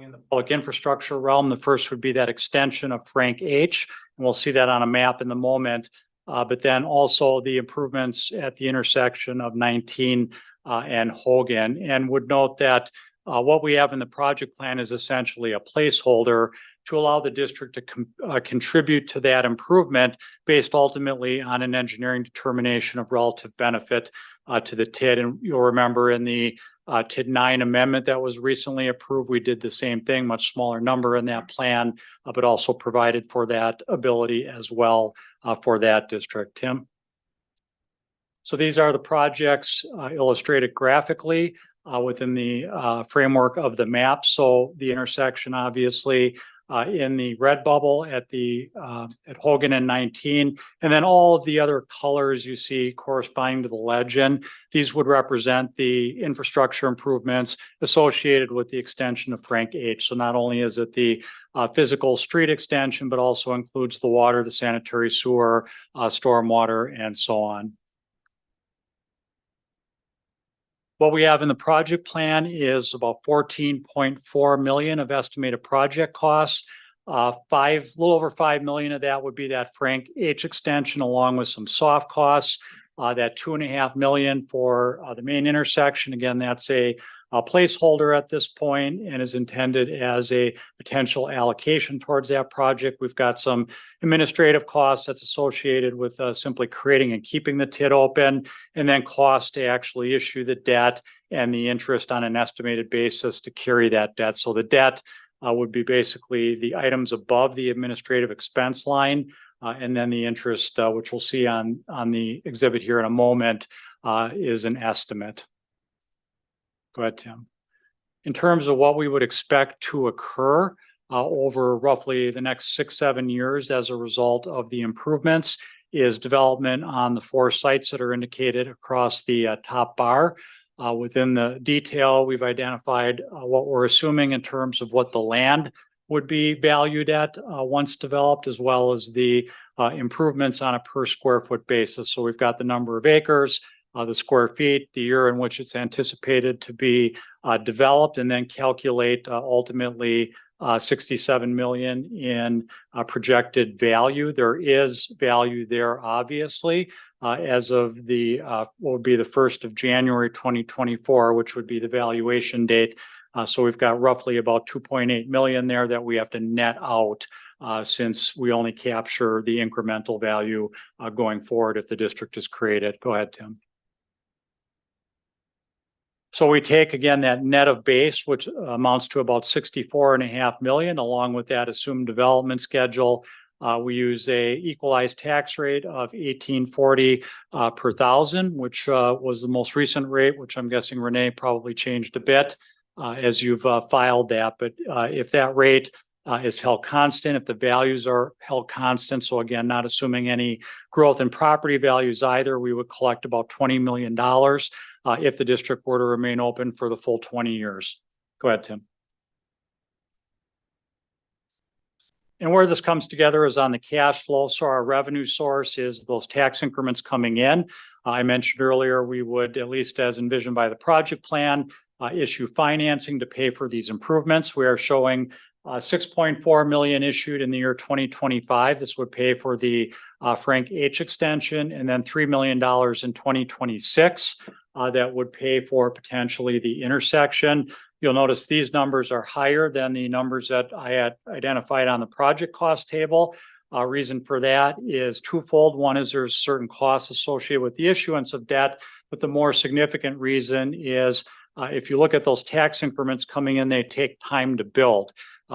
In the public infrastructure realm, the first would be that extension of Frank H. And we'll see that on a map in the moment. But then also the improvements at the intersection of 19 and Hogan. And would note that what we have in the project plan is essentially a placeholder to allow the district to contribute to that improvement based ultimately on an engineering determination of relative benefit to the TID. And you'll remember in the TID 9 amendment that was recently approved, we did the same thing, much smaller number in that plan, but also provided for that ability as well for that district. Tim? So these are the projects illustrated graphically within the framework of the map. So the intersection, obviously, in the red bubble at at Hogan and 19. And then all of the other colors you see corresponding to the legend, these would represent the infrastructure improvements associated with the extension of Frank H. So not only is it the physical street extension, but also includes the water, the sanitary sewer, stormwater, and so on. What we have in the project plan is about 14.4 million of estimated project costs. A little over 5 million of that would be that Frank H extension along with some soft costs. That 2.5 million for the main intersection. Again, that's a placeholder at this point and is intended as a potential allocation towards that project. We've got some administrative costs that's associated with simply creating and keeping the TID open, and then cost to actually issue the debt and the interest on an estimated basis to carry that debt. So the debt would be basically the items above the administrative expense line. And then the interest, which we'll see on the exhibit here in a moment, is an estimate. Go ahead, Tim. In terms of what we would expect to occur over roughly the next 6-7 years as a result of the improvements is development on the 4 sites that are indicated across the top bar. Within the detail, we've identified what we're assuming in terms of what the land would be valued at once developed, as well as the improvements on a per square foot basis. So we've got the number of acres, the square feet, the year in which it's anticipated to be developed, and then calculate ultimately 67 million in projected value. There is value there, obviously, as of what would be the 1st of January 2024, which would be the valuation date. So we've got roughly about 2.8 million there that we have to net out since we only capture the incremental value going forward if the district is created. Go ahead, Tim. So we take again that net of base, which amounts to about 64.5 million, along with that assumed development schedule. We use a equalized tax rate of 1840 per thousand, which was the most recent rate, which I'm guessing Renee probably changed a bit as you've filed that. But if that rate is held constant, if the values are held constant, so again, not assuming any growth in property values either, we would collect about $20 million if the district were to remain open for the full 20 years. Go ahead, Tim. And where this comes together is on the cash flow. So our revenue source is those tax increments coming in. I mentioned earlier, we would, at least as envisioned by the project plan, issue financing to pay for these improvements. We are showing 6.4 million issued in the year 2025. This would pay for the Frank H extension, and then $3 million in 2026 that would pay for potentially the intersection. You'll notice these numbers are higher than the numbers that I had identified on the project cost table. Reason for that is twofold. One is there's certain costs associated with the issuance of debt, but the more significant reason is if you look at those tax increments coming in, they take time to build.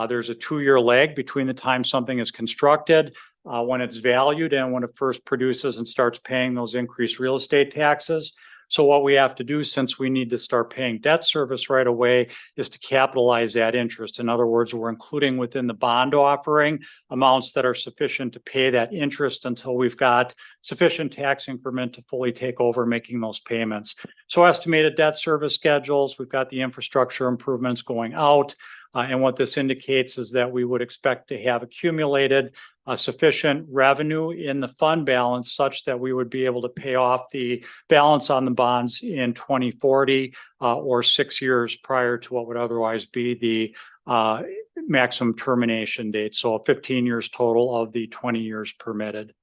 There's a 2-year lag between the time something is constructed, when it's valued, and when it first produces and starts paying those increased real estate taxes. So what we have to do, since we need to start paying debt service right away, is to capitalize that interest. In other words, we're including within the bond offering amounts that are sufficient to pay that interest until we've got sufficient tax increment to fully take over making those payments. So estimated debt service schedules, we've got the infrastructure improvements going out. And what this indicates is that we would expect to have accumulated sufficient revenue in the fund balance such that we would be able to pay off the balance on the bonds in 2040 or 6 years prior to what would otherwise be the maximum termination date. So 15 years total of the 20 years permitted.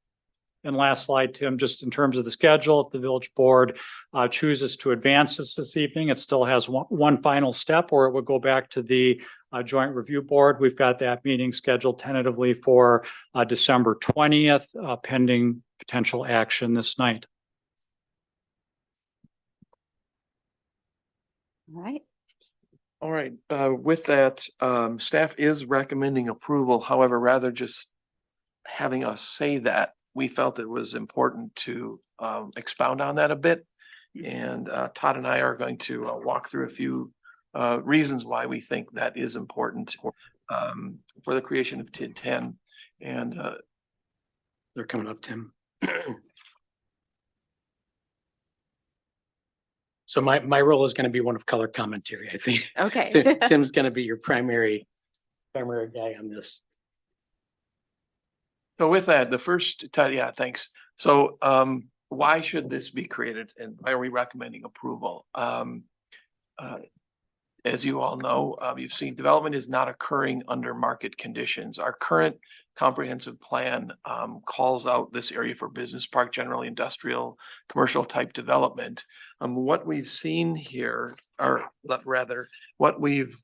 And last slide, Tim, just in terms of the schedule, if the village board chooses to advance this evening, it still has one final step, or it would go back to the joint review board. We've got that meeting scheduled tentatively for December 20th, pending potential action this night. All right. All right, with that, staff is recommending approval. However, rather just having us say that, we felt it was important to expound on that a bit. And Todd and I are going to walk through a few reasons why we think that is important. for the creation of TID 10. And They're coming up, Tim. So my role is going to be one of color commentary, I think. Okay. Tim's going to be your primary guy on this. so with that, the first, yeah, thanks. So why should this be created and why are we recommending approval? As you all know, you've seen development is not occurring under market conditions. Our current comprehensive plan calls out this area for business park, generally industrial, commercial type development. What we've seen here, or rather, what we've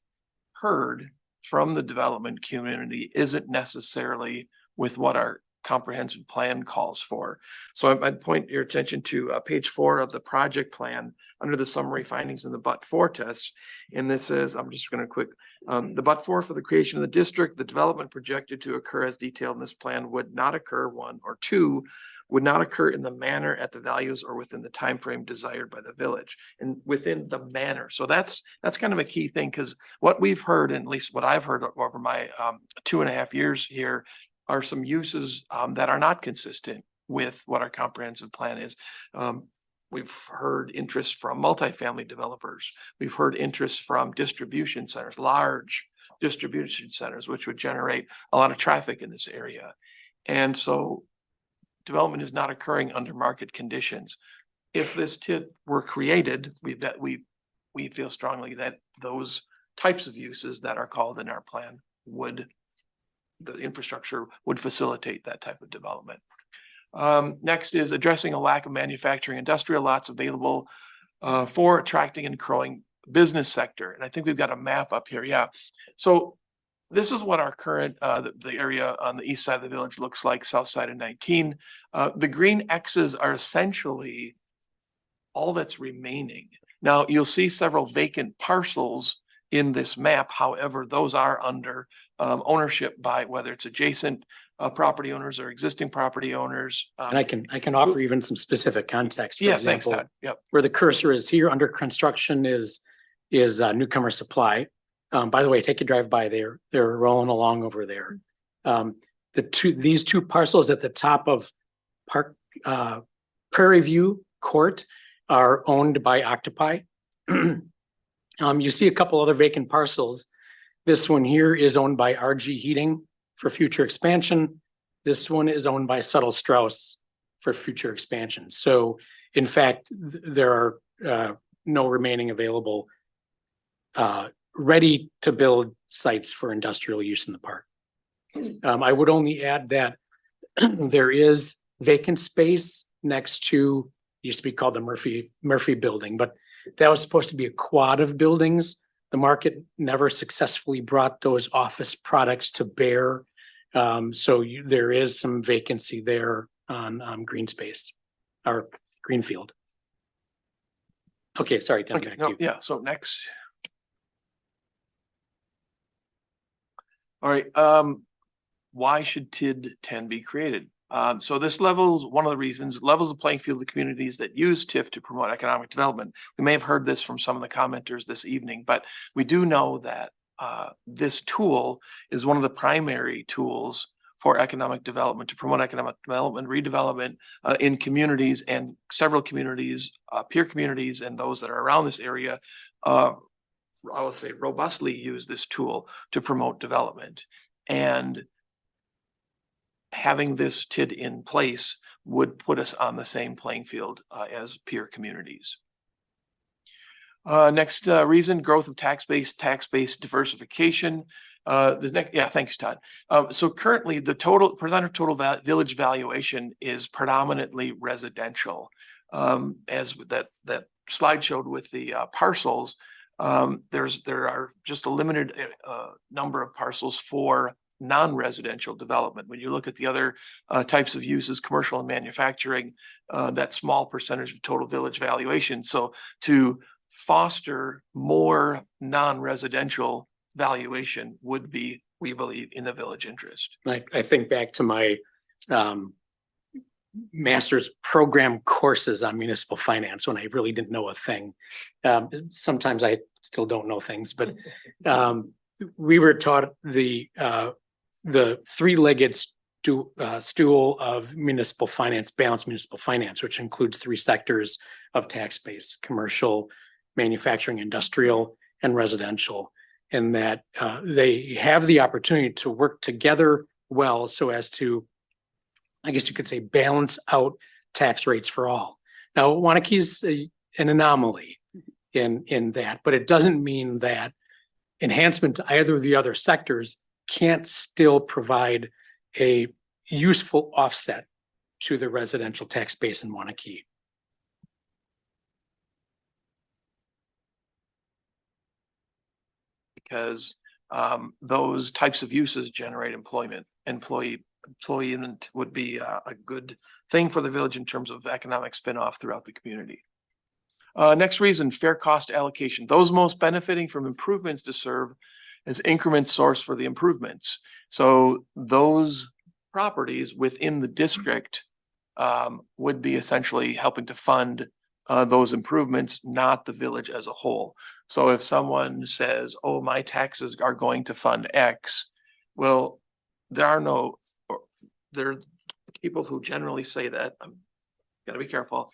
heard from the development community isn't necessarily with what our comprehensive plan calls for. So I'd point your attention to page 4 of the project plan under the summary findings in the but-for test. And this is, I'm just going to quick, the but-for for the creation of the district, the development projected to occur as detailed in this plan would not occur, 1, or 2, would not occur in the manner, at the values, or within the time frame desired by the village, and within the manner. So that's kind of a key thing, because what we've heard, and at least what I've heard over my 2.5 years here, are some uses that are not consistent with what our comprehensive plan is. We've heard interest from multifamily developers. We've heard interest from distribution centers, large distribution centers, which would generate a lot of traffic in this area. And so development is not occurring under market conditions. If this TID were created, we feel strongly that those types of uses that are called in our plan the infrastructure would facilitate that type of development. Next is addressing a lack of manufacturing industrial lots available for attracting and growing business sector. And I think we've got a map up here. Yeah. So this is what our current, the area on the east side of the village looks like, south side of 19. The green X's are essentially all that's remaining. Now you'll see several vacant parcels in this map. However, those are under ownership by whether it's adjacent property owners or existing property owners. And I can offer even some specific context. For Yeah, example, thanks, Todd. Yep. Where the cursor is here under construction is Newcomer Supply. By the way, take a drive by there. They're rolling along over there. These two parcels at the top of Prairie View Court are owned by Octopi. You see a couple other vacant parcels. This one here is owned by RG Heating for future expansion. This one is owned by Subtle Strauss for future expansion. So in fact, there are no remaining available ready to build sites for industrial use in the park. I would only add that there is vacant space next to, used to be called the Murphy building, but that was supposed to be a quad of buildings. The market never successfully brought those office products to bear. So there is some vacancy there on green space or greenfield. Okay, sorry, Tim. Okay, no, yeah, so next. All right, why should TID 10 be created? So this levels, one of the reasons, levels the playing field of communities that use TIF to promote economic development. We may have heard this from some of the commenters this evening, but we do know that this tool is one of the primary tools for economic development, to promote economic development, redevelopment in communities, and several communities, peer communities, and those that are around this area, I would say robustly use this tool to promote development. And having this TID in place would put us on the same playing field as peer communities. Next reason, growth of tax-based diversification. Yeah, thanks, Todd. So currently the percent of total village valuation is predominantly residential. As that slide showed with the parcels, there are just a limited number of parcels for non-residential development. When you look at the other types of uses, commercial and manufacturing, that small percentage of total village valuation. So to foster more non-residential valuation would be, we believe, in the village interest. I think back to my master's program courses on municipal finance when I really didn't know a thing. Sometimes I still don't know things, but we were taught the the three-legged stool of municipal finance, balanced municipal finance, which includes three sectors of tax base: commercial, manufacturing, industrial, and residential. And that they have the opportunity to work together well so as to, I guess you could say, balance out tax rates for all. Now, Waunakee's an anomaly in that, but it doesn't mean that enhancement to either of the other sectors can't still provide a useful offset to the residential tax base in Waunakee. Because those types of uses generate employment. Employment would be a good thing for the village in terms of economic spinoff throughout the community. Next reason, fair cost allocation. Those most benefiting from improvements to serve as increment source for the improvements. So those properties within the district would be essentially helping to fund those improvements, not the village as a whole. So if someone says, oh, my taxes are going to fund X, well, there are people who generally say that. I'm gotta be careful,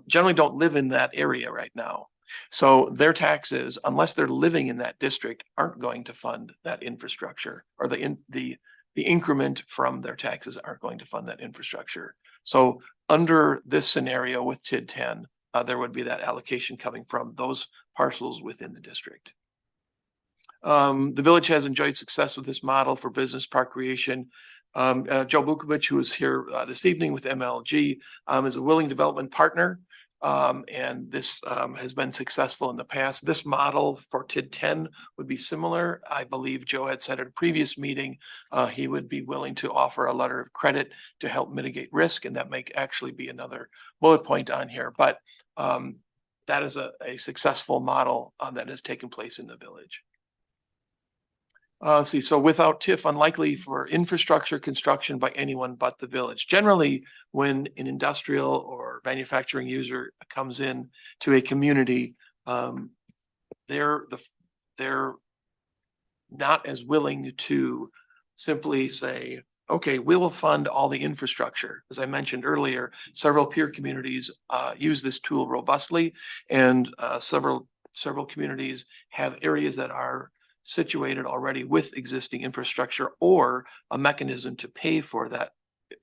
generally don't live in that area right now. So their taxes, unless they're living in that district, aren't going to fund that infrastructure, or the increment from their taxes aren't going to fund that infrastructure. So under this scenario with TID 10, there would be that allocation coming from those parcels within the district. The village has enjoyed success with this model for business park creation. Joe Bukovic, who is here this evening with MLG, is a willing development partner. And this has been successful in the past. This model for TID 10 would be similar. I believe Joe had said at a previous meeting, he would be willing to offer a letter of credit to help mitigate risk, and that may actually be another bullet point on here. But that is a successful model that has taken place in the village. Let's see, so without TIF, unlikely for infrastructure construction by anyone but the village. Generally, when an industrial or manufacturing user comes in to a community, they're not as willing to simply say, okay, we will fund all the infrastructure. As I mentioned earlier, several peer communities use this tool robustly, and several communities have areas that are situated already with existing infrastructure or a mechanism to pay for that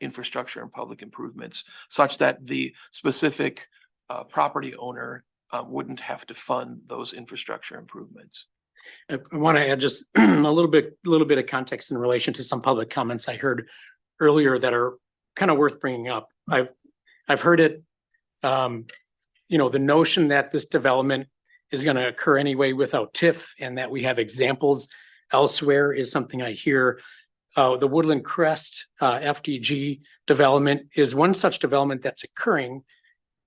infrastructure and public improvements, such that the specific property owner wouldn't have to fund those infrastructure improvements. I want to add just a little bit of context in relation to some public comments I heard earlier that are kind of worth bringing up. I've heard it, the notion that this development is going to occur anyway without TIF, and that we have examples elsewhere is something I hear. The Woodland Crest FDG development is one such development that's occurring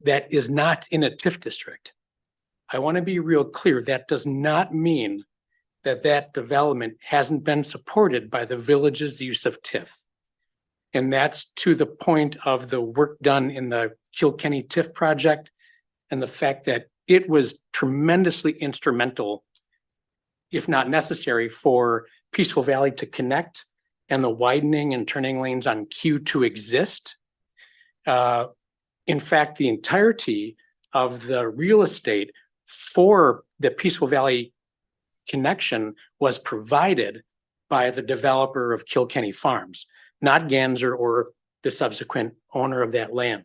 that is not in a TIF district. I want to be real clear. That does not mean that development hasn't been supported by the village's use of TIF. And that's to the point of the work done in the Kilkenny TIF project and the fact that it was tremendously instrumental, if not necessary, for Peaceful Valley to connect and the widening and turning lanes on Q to exist. In fact, the entirety of the real estate for the Peaceful Valley connection was provided by the developer of Kilkenny Farms, not Ganser or the subsequent owner of that land.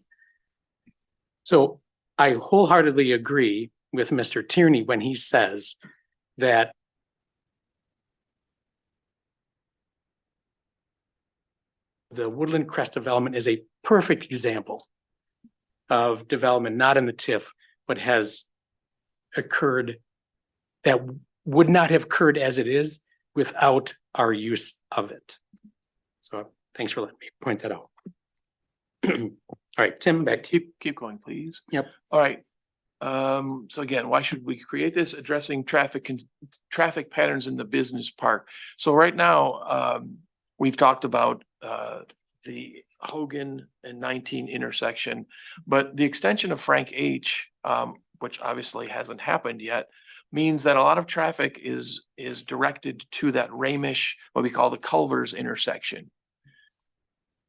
So I wholeheartedly agree with Mr. Tierney when he says that the Woodland Crest development is a perfect example of development not in the TIF, but has occurred that would not have occurred as it is without our use of it. So thanks for letting me point that out. All right, Tim, back to you. Keep going, please. Yep. All right. So again, why should we create this? Addressing traffic patterns in the business park. So right now, we've talked about the Hogan and 19 intersection, but the extension of Frank H, which obviously hasn't happened yet, means that a lot of traffic is directed to that Ramish, what we call the Culvers intersection.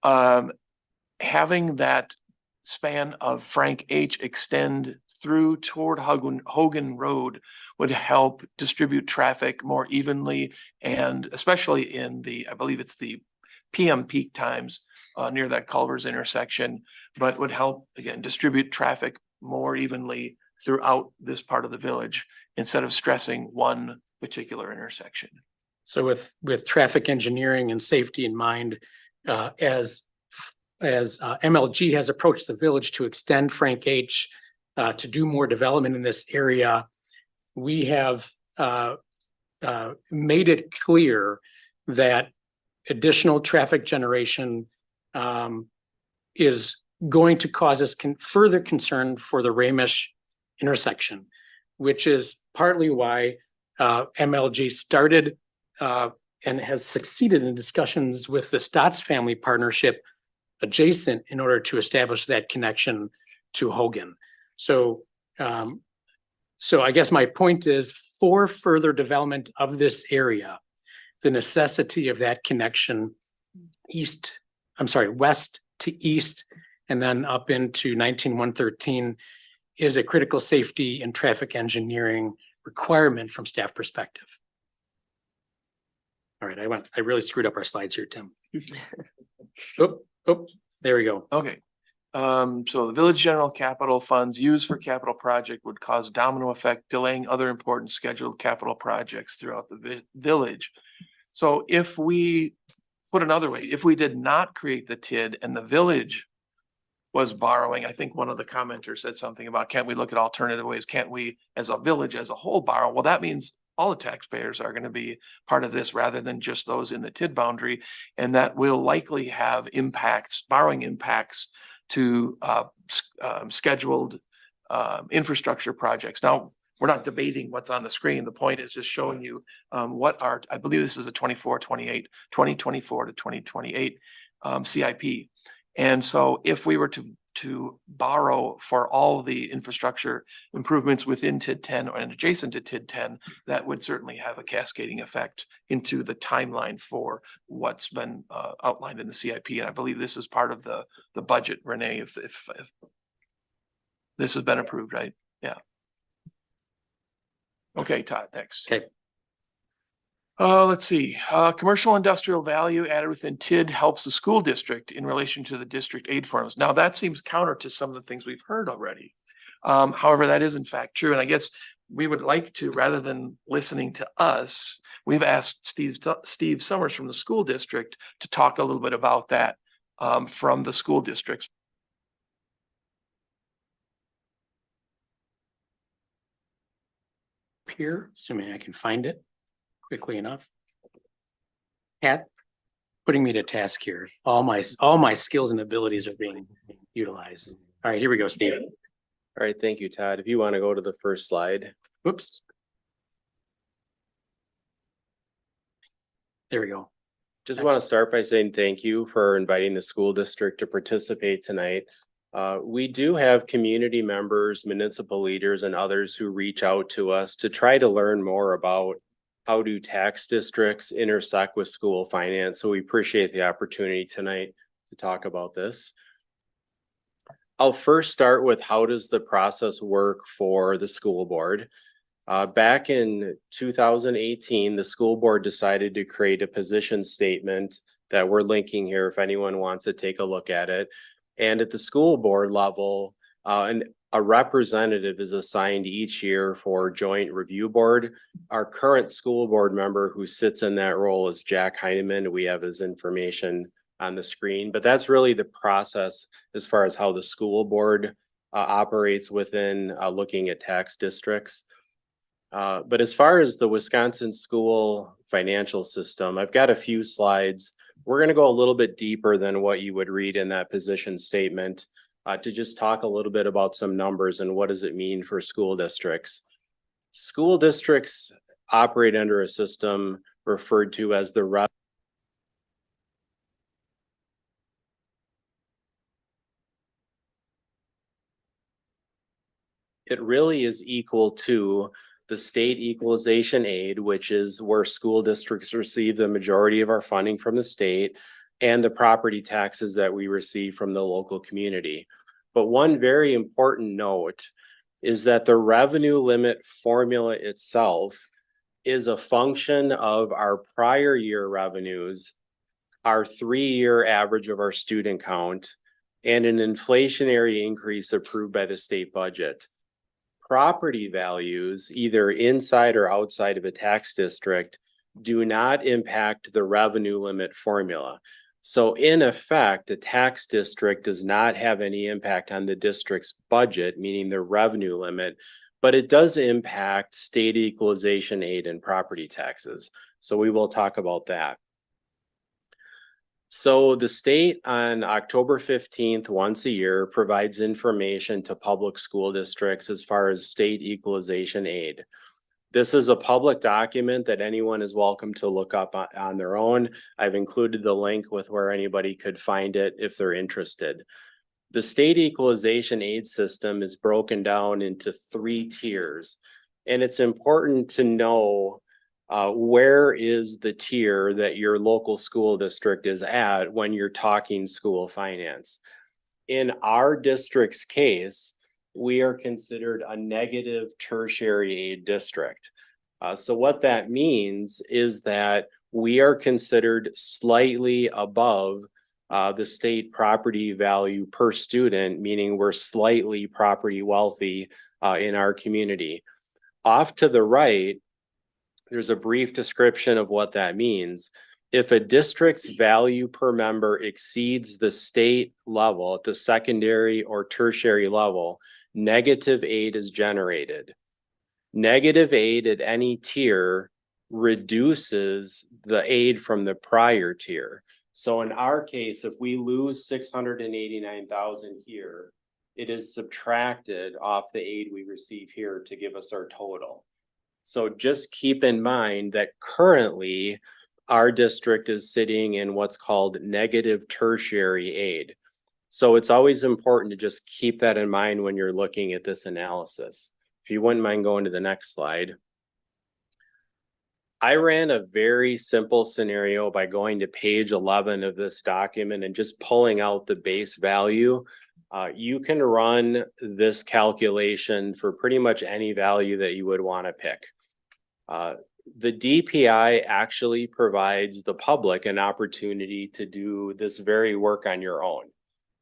Having that span of Frank H extend through toward Hogan Road would help distribute traffic more evenly, and especially in the, I believe it's the PM peak times near that Culvers intersection, but would help, again, distribute traffic more evenly throughout this part of the village instead of stressing one particular intersection. So with traffic engineering and safety in mind, as MLG has approached the village to extend Frank H to do more development in this area, we have made it clear that additional traffic generation is going to cause us further concern for the Ramish intersection, which is partly why MLG started and has succeeded in discussions with the Stotts Family Partnership adjacent in order to establish that connection to Hogan. So I guess my point is, for further development of this area, the necessity of that connection west to east, and then up into 19113 is a critical safety and traffic engineering requirement from staff perspective. All right, I really screwed up our slides here, Tim. Oh, there we go. Okay. So the village general capital funds used for capital project would cause domino effect, delaying other important scheduled capital projects throughout the village. So if we put another way, if we did not create the TID and the village was borrowing, I think one of the commenters said something about, can't we look at alternative ways? Can't we, as a village as a whole, borrow? Well, that means all the taxpayers are going to be part of this rather than just those in the TID boundary. And that will likely have impacts, borrowing impacts to scheduled infrastructure projects. Now, we're not debating what's on the screen. The point is just showing you what are, I believe this is a 2024 to 2028 CIP. And so if we were to borrow for all the infrastructure improvements within TID 10 and adjacent to TID 10, that would certainly have a cascading effect into the timeline for what's been outlined in the CIP. And I believe this is part of the budget, Renee, if this has been approved, right? Yeah. Okay, Todd, next. Okay. Let's see, commercial industrial value added within TID helps the school district in relation to the district aid forms. Now, that seems counter to some of the things we've heard already. However, that is in fact true. And I guess we would like to, rather than listening to us, we've asked Steve Summers from the school district to talk a little bit about that from the school districts. Here, assuming I can find it quickly enough. Pat, putting me to task here. All my skills and abilities are being utilized. All right, here we go, Steve. All right, thank you, Todd. If you want to go to the first slide. Whoops. There we go. Just want to start by saying thank you for inviting the school district to participate tonight. We do have community members, municipal leaders, and others who reach out to us to try to learn more about how do tax districts intersect with school finance. So we appreciate the opportunity tonight to talk about this. I'll first start with how does the process work for the school board. Back in 2018, the school board decided to create a position statement that we're linking here if anyone wants to take a look at it. And at the school board level, a representative is assigned each year for joint review board. Our current school board member who sits in that role is Jack Heineman. We have his information on the screen, but that's really the process as far as how the school board operates within looking at tax districts. But as far as the Wisconsin school financial system, I've got a few slides. We're going to go a little bit deeper than what you would read in that position statement to just talk a little bit about some numbers and what does it mean for school districts. School districts operate under a system referred to as the It really is equal to the state equalization aid, which is where school districts receive the majority of our funding from the state, and the property taxes that we receive from the local community. But one very important note is that the revenue limit formula itself is a function of our prior year revenues, our 3-year average of our student count, and an inflationary increase approved by the state budget. Property values, either inside or outside of a tax district, do not impact the revenue limit formula. So in effect, the tax district does not have any impact on the district's budget, meaning the revenue limit, but it does impact state equalization aid and property taxes. So we will talk about that. So the state on October 15th, once a year, provides information to public school districts as far as state equalization aid. This is a public document that anyone is welcome to look up on their own. I've included the link with where anybody could find it if they're interested. The state equalization aid system is broken down into 3 tiers, and it's important to know where is the tier that your local school district is at when you're talking school finance. In our district's case, we are considered a negative tertiary aid district. So what that means is that we are considered slightly above the state property value per student, meaning we're slightly property wealthy in our community. Off to the right, there's a brief description of what that means. If a district's value per member exceeds the state level at the secondary or tertiary level, negative aid is generated. Negative aid at any tier reduces the aid from the prior tier. So in our case, if we lose 689,000 here, it is subtracted off the aid we receive here to give us our total. So just keep in mind that currently our district is sitting in what's called negative tertiary aid. So it's always important to just keep that in mind when you're looking at this analysis. If you wouldn't mind going to the next slide. I ran a very simple scenario by going to page 11 of this document and just pulling out the base value. You can run this calculation for pretty much any value that you would want to pick. The DPI actually provides the public an opportunity to do this very work on your own.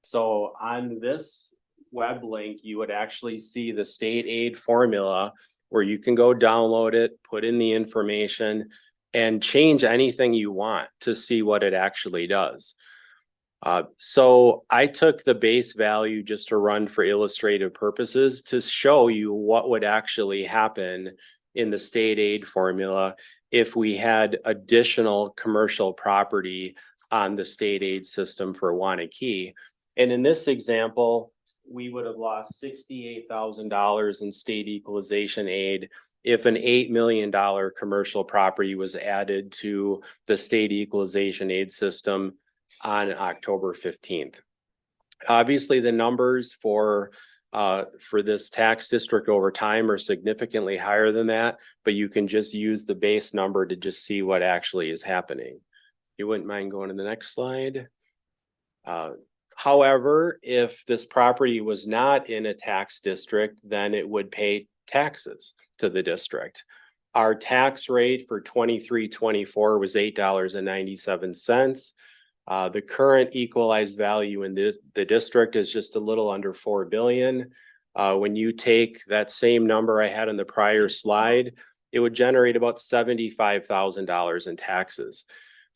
So on this web link, you would actually see the state aid formula where you can go download it, put in the information, and change anything you want to see what it actually does. So I took the base value just to run for illustrative purposes to show you what would actually happen in the state aid formula if we had additional commercial property on the state aid system for Waunakee. And in this example, we would have lost $68,000 in state equalization aid if an $8 million commercial property was added to the state equalization aid system on October 15th. Obviously, the numbers for this tax district over time are significantly higher than that, but you can just use the base number to just see what actually is happening. You wouldn't mind going to the next slide. However, if this property was not in a tax district, then it would pay taxes to the district. Our tax rate for 23-24 was $8.97. The current equalized value in the district is just a little under 4 billion. When you take that same number I had in the prior slide, it would generate about $75,000 in taxes.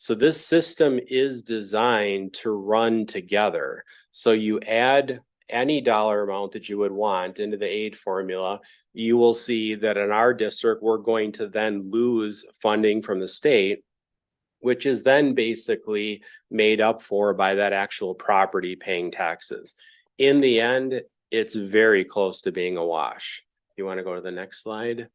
So this system is designed to run together. So you add any dollar amount that you would want into the aid formula, you will see that in our district, we're going to then lose funding from the state, which is then basically made up for by that actual property paying taxes. In the end, it's very close to being a wash. You want to go to the next slide?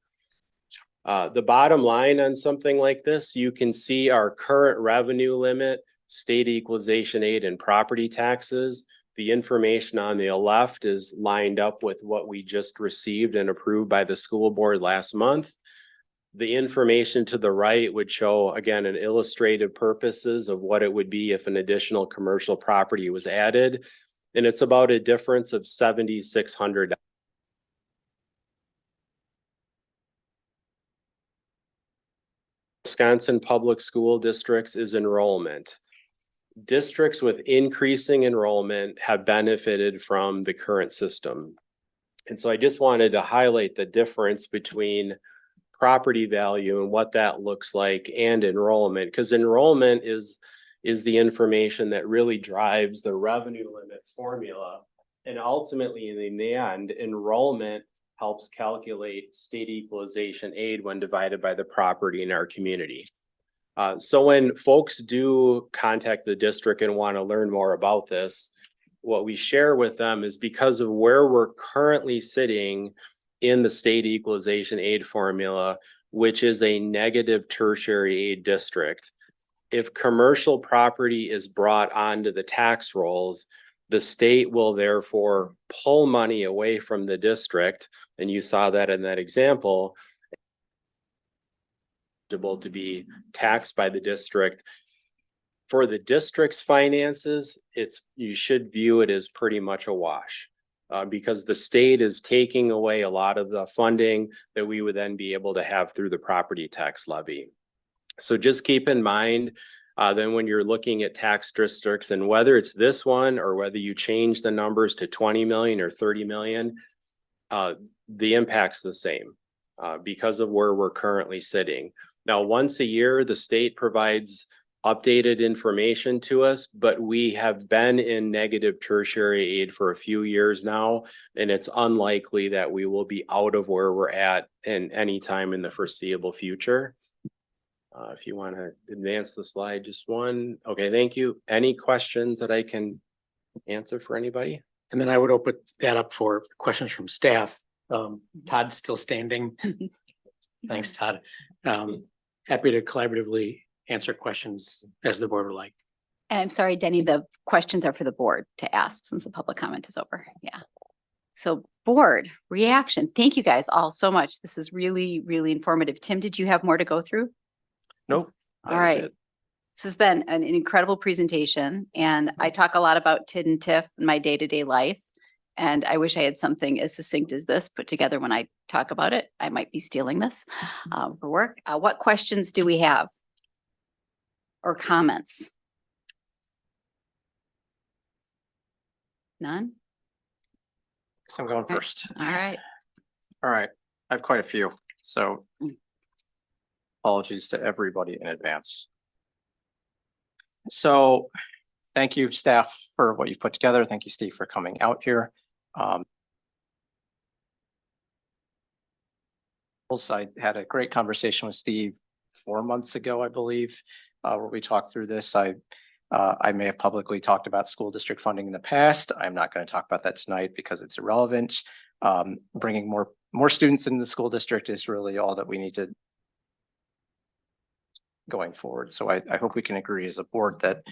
The bottom line on something like this, you can see our current revenue limit, state equalization aid, and property taxes The information on the left is lined up with what we just received and approved by the school board last month. The information to the right would show, again, an illustrative purposes of what it would be if an additional commercial property was added. And it's about a difference of $7,600. Wisconsin Public School Districts is enrollment. Districts with increasing enrollment have benefited from the current system. And so I just wanted to highlight the difference between property value and what that looks like and enrollment, because enrollment is the information that really drives the revenue limit formula. And ultimately, in the end, enrollment helps calculate state equalization aid when divided by the property in our community. So when folks do contact the district and want to learn more about this, what we share with them is because of where we're currently sitting in the state equalization aid formula, which is a negative tertiary aid district. If commercial property is brought onto the tax rolls, the state will therefore pull money away from the district. And you saw that in that example, to be taxed by the district. For the district's finances, you should view it as pretty much a wash. Because the state is taking away a lot of the funding that we would then be able to have through the property tax levy. So just keep in mind, then when you're looking at tax districts, and whether it's this one or whether you change the numbers to 20 million or 30 million, the impact's the same because of where we're currently sitting. Now, once a year, the state provides updated information to us, but we have been in negative tertiary aid for a few years now, and it's unlikely that we will be out of where we're at in any time in the foreseeable future. If you want to advance the slide, just one. Okay, thank you. Any questions that I can answer for anybody? And then I would open that up for questions from staff. Todd's still standing. Thanks, Todd. Happy to collaboratively answer questions as the board would like. And I'm sorry, Denny, the questions are for the board to ask since the public comment is over. Yeah. So board reaction. Thank you guys all so much. This is really, really informative. Tim, did you have more to go through? Nope. All right. This has been an incredible presentation, and I talk a lot about TID and TIF in my day-to-day life. And I wish I had something as succinct as this put together when I talk about it. I might be stealing this for work. What questions do we have? Or comments? None? So I'm going first. All right. All right, I have quite a few, so apologies to everybody in advance. So thank you, staff, for what you've put together. Thank you, Steve, for coming out here. I had a great conversation with Steve 4 months ago, I believe, where we talked through this. I may have publicly talked about school district funding in the past. I'm not going to talk about that tonight because it's irrelevant. Bringing more students into the school district is really all that we need to going forward. So I hope we can agree as a board that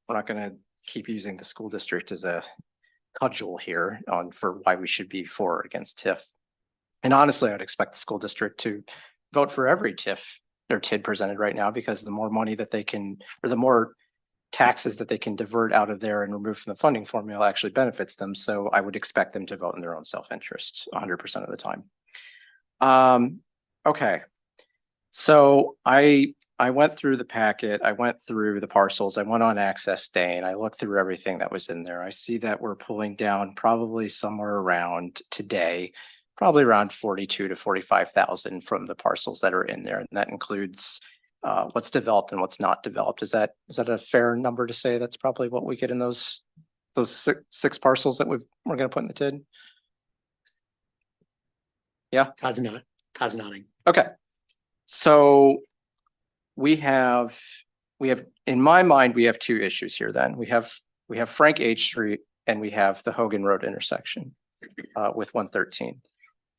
we're not going to keep using the school district as a cudgel here for why we should be for or against TIF. And honestly, I'd expect the school district to vote for every TIF or TID presented right now, because the more money that they can, or the more taxes that they can divert out of there and remove from the funding formula actually benefits them. So I would expect them to vote in their own self-interest 100% of the time. Okay. So I went through the packet, I went through the parcels, I went on access day, and I looked through everything that was in there. I see that we're pulling down probably somewhere around today, probably around 42 to 45,000 from the parcels that are in there. And that includes what's developed and what's not developed. Is that a fair number to say? That's probably what we get in those six parcels that we're going to put in the TID. Yeah. Todd's nodding. Okay. So we have, in my mind, we have two issues here then. We have Frank H. Street and we have the Hogan Road intersection with 113.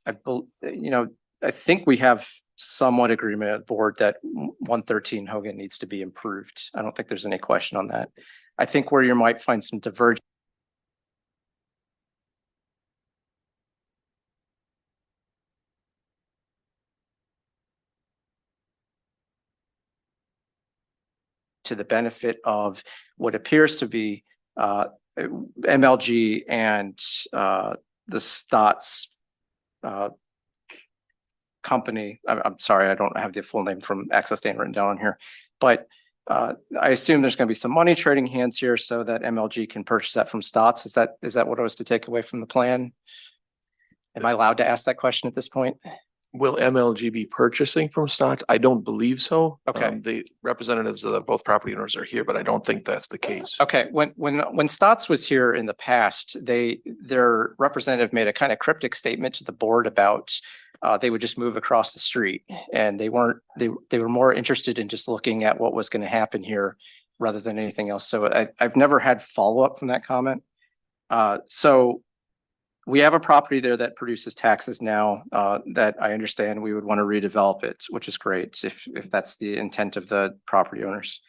I think we have somewhat agreement at the board that 113 Hogan needs to be improved. I don't think there's any question on that. I think where you might find some divergence to the benefit of what appears to be MLG and the Stotts company. I'm sorry, I don't have the full name from Access Stand written down on here, but I assume there's going to be some money trading hands here so that MLG can purchase that from Stotts. Is that what I was to take away from the plan? Am I allowed to ask that question at this point? Will MLG be purchasing from Stott? I don't believe so. Okay. The representatives of both property owners are here, but I don't think that's the case. Okay, when Stotts was here in the past, their representative made a kind of cryptic statement to the board about they would just move across the street, and they were more interested in just looking at what was going to happen here rather than anything else. So I've never had follow-up from that comment. So we have a property there that produces taxes now that I understand we would want to redevelop it, which is great if that's the intent of the property owners.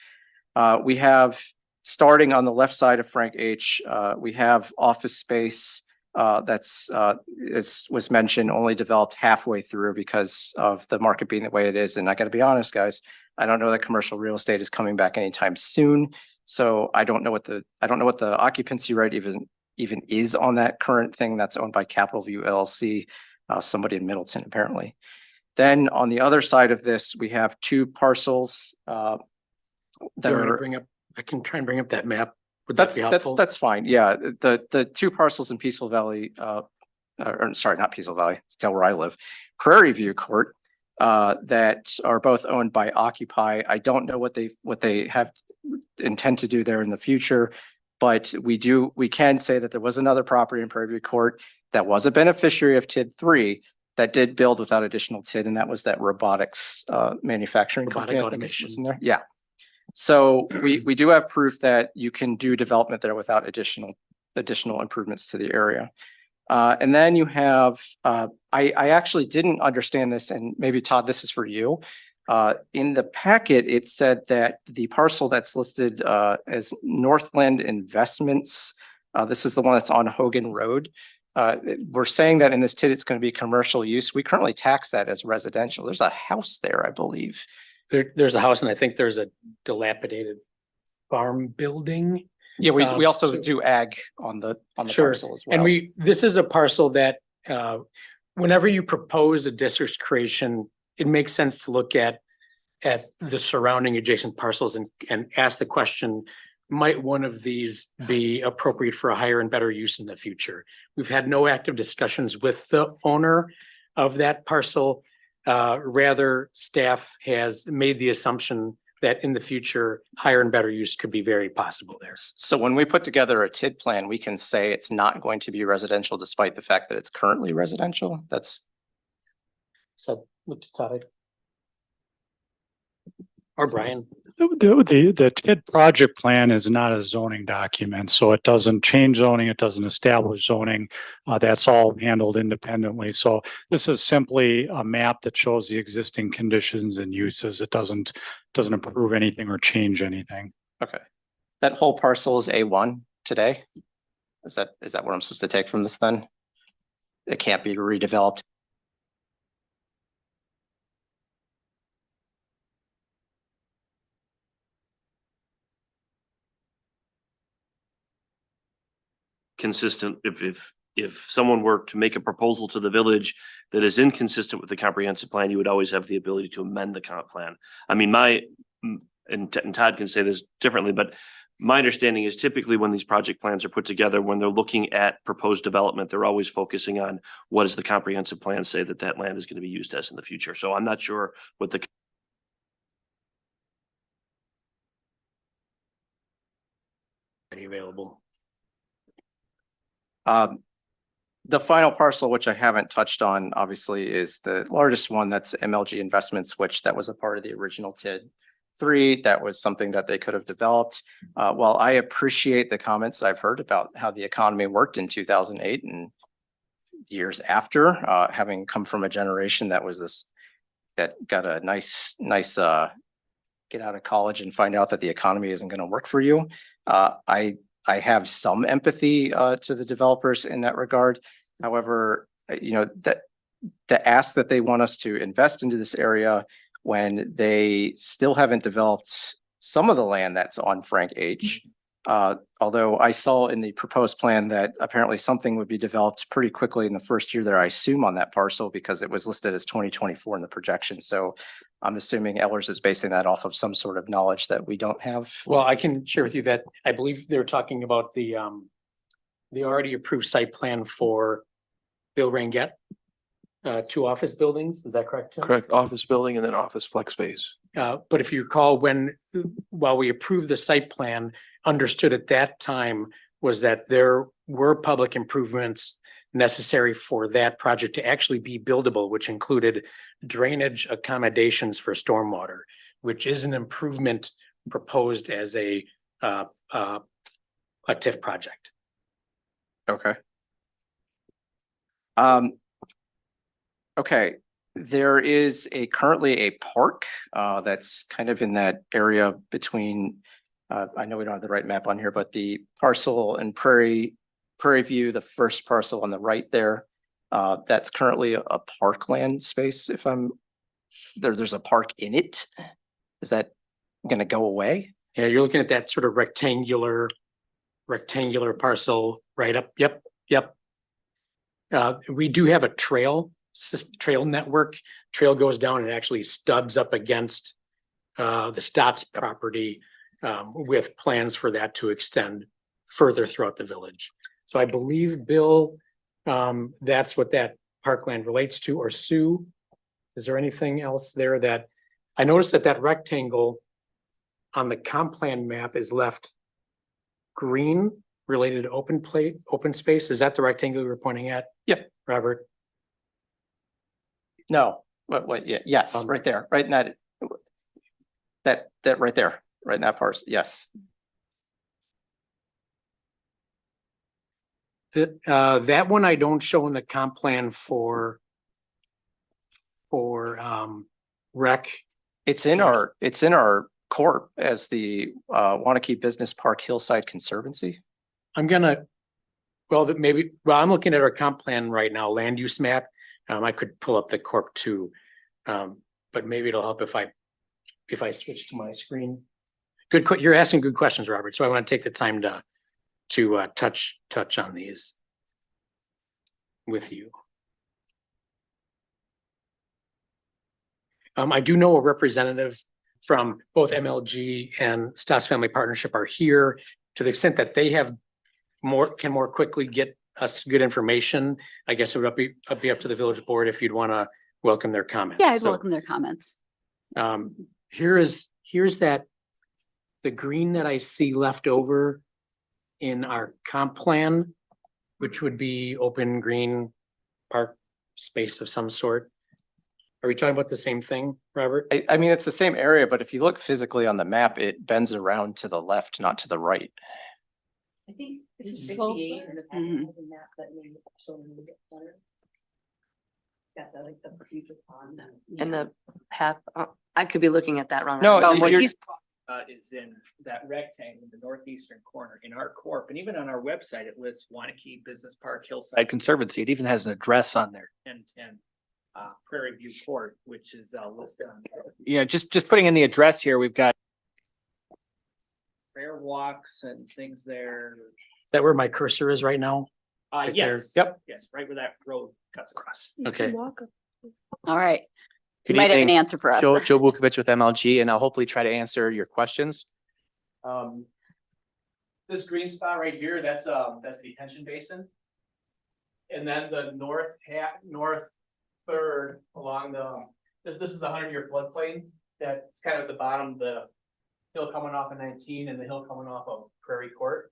We have, starting on the left side of Frank H., we have office space that's, as was mentioned, only developed halfway through because of the market being the way it is. And I got to be honest, guys, I don't know that commercial real estate is coming back anytime soon. So I don't know what the occupancy rate even is on that current thing that's owned by Capital View LLC, somebody in Middleton apparently. Then on the other side of this, we have two parcels that are. I can try and bring up that map. Would that be helpful? That's fine. Yeah, the two parcels in Peaceful Valley, or sorry, not Peaceful Valley, it's still where I live, Prairie View Court, that are both owned by Occupy. I don't know what they have intend to do there in the future. But we can say that there was another property in Prairie View Court that was a beneficiary of TID 3 that did build without additional TID, and that was that robotics manufacturing company. I think was in there. Yeah. So we do have proof that you can do development there without additional improvements to the area. And then you have, I actually didn't understand this, and maybe Todd, this is for you. In the packet, it said that the parcel that's listed as Northland Investments, this is the one that's on Hogan Road. We're saying that in this TID, it's going to be commercial use. We currently tax that as residential. There's a house there, I believe. There's a house, and I think there's a dilapidated farm building. Yeah, we also do ag on the parcel as well. And this is a parcel that whenever you propose a district creation, it makes sense to look at the surrounding adjacent parcels and ask the question, might one of these be appropriate for a higher and better use in the future? We've had no active discussions with the owner of that parcel. Rather, staff has made the assumption that in the future, higher and better use could be very possible there. So when we put together a TID plan, we can say it's not going to be residential despite the fact that it's currently residential. So look to Todd. Or Brian. The TID project plan is not a zoning document, so it doesn't change zoning, it doesn't establish zoning. That's all handled independently. So this is simply a map that shows the existing conditions and uses. It doesn't improve anything or change anything. Okay. That whole parcel is A1 today? Is that what I'm supposed to take from this then? It can't be redeveloped? Consistent, if someone were to make a proposal to the village that is inconsistent with the comprehensive plan, you would always have the ability to amend the comp plan. I mean, and Todd can say this differently, but my understanding is typically when these project plans are put together, when they're looking at proposed development, they're always focusing on what does the comprehensive plan say that land is going to be used as in the future. So I'm not sure what the available. The final parcel, which I haven't touched on, obviously, is the largest one. That's MLG Investments, which that was a part of the original TID 3. That was something that they could have developed. While I appreciate the comments I've heard about how the economy worked in 2008 and years after, having come from a generation that got a nice get out of college and find out that the economy isn't going to work for you. I have some empathy to the developers in that regard. However, that the ask that they want us to invest into this area when they still haven't developed some of the land that's on Frank H. Although I saw in the proposed plan that apparently something would be developed pretty quickly in the first year there, I assume on that parcel, because it was listed as 2024 in the projection. So I'm assuming Ellers is basing that off of some sort of knowledge that we don't have. Well, I can share with you that I believe they're talking about the already approved site plan for Bill Ranget. 2 office buildings, is that correct, Tim? Correct, office building and then office flex space. But if you recall, while we approved the site plan, understood at that time was that there were public improvements necessary for that project to actually be buildable, which included drainage accommodations for stormwater, which is an improvement proposed as a TIF project. Okay. Okay, there is currently a park that's kind of in that area between, I know we don't have the right map on here, but the parcel in Prairie View, the first parcel on the right there, that's currently a parkland space. If there's a park in it. Is that gonna go away? Yeah, you're looking at that sort of rectangular parcel right up. Yep. We do have a trail network. Trail goes down and actually stubs up against the Stotts property with plans for that to extend further throughout the village. So I believe, Bill, that's what that parkland relates to. Or Sue, is there anything else there that I noticed that rectangle on the comp plan map is left green related to open space? Is that the rectangle you were pointing at? Yep. Robert? No, what, yeah, yes, right there, right in that right there, right in that parcel, yes. That one I don't show in the comp plan for rec. It's in our corp as the Waunakee Business Park Hillside Conservancy. I'm looking at our comp plan right now, land use map. I could pull up the corp too, but maybe it'll help if I switch to my screen. You're asking good questions, Robert. So I want to take the time to touch on these with you. I do know a representative from both MLG and Stotts Family Partnership are here to the extent that they can more quickly get us good information. I guess it would be up to the village board if you'd want to welcome their comments. Yeah, I'd welcome their comments. Here's the green that I see left over in our comp plan, which would be open green park space of some sort. Are we talking about the same thing, Robert? I mean, it's the same area, but if you look physically on the map, it bends around to the left, not to the right. I think It's a slope. and the Mhm. has a map that may show them a bit better. Got the like the future pond. And the path, I could be looking at that wrong. No, What you're- he's- Is in that rectangle in the northeastern corner in our corp, and even on our website, it lists Waunakee Business Park Hillside Conservancy. It even has an address on there. And Prairie View Court, which is listed on. You know, just putting in the address here, we've got prayer walks and things there. Is that where my cursor is right now? Right there? Yes. Yep. Yes, right where that road cuts across. Okay. All right. You Good might have an evening. answer for us. Joe Vukovich with MLG, and I'll hopefully try to answer your questions. This green spot right here, that's the detention basin. And then the north third along this is the 100-year floodplain. That's kind of the bottom, the hill coming off of 19 and the hill coming off of Prairie Court.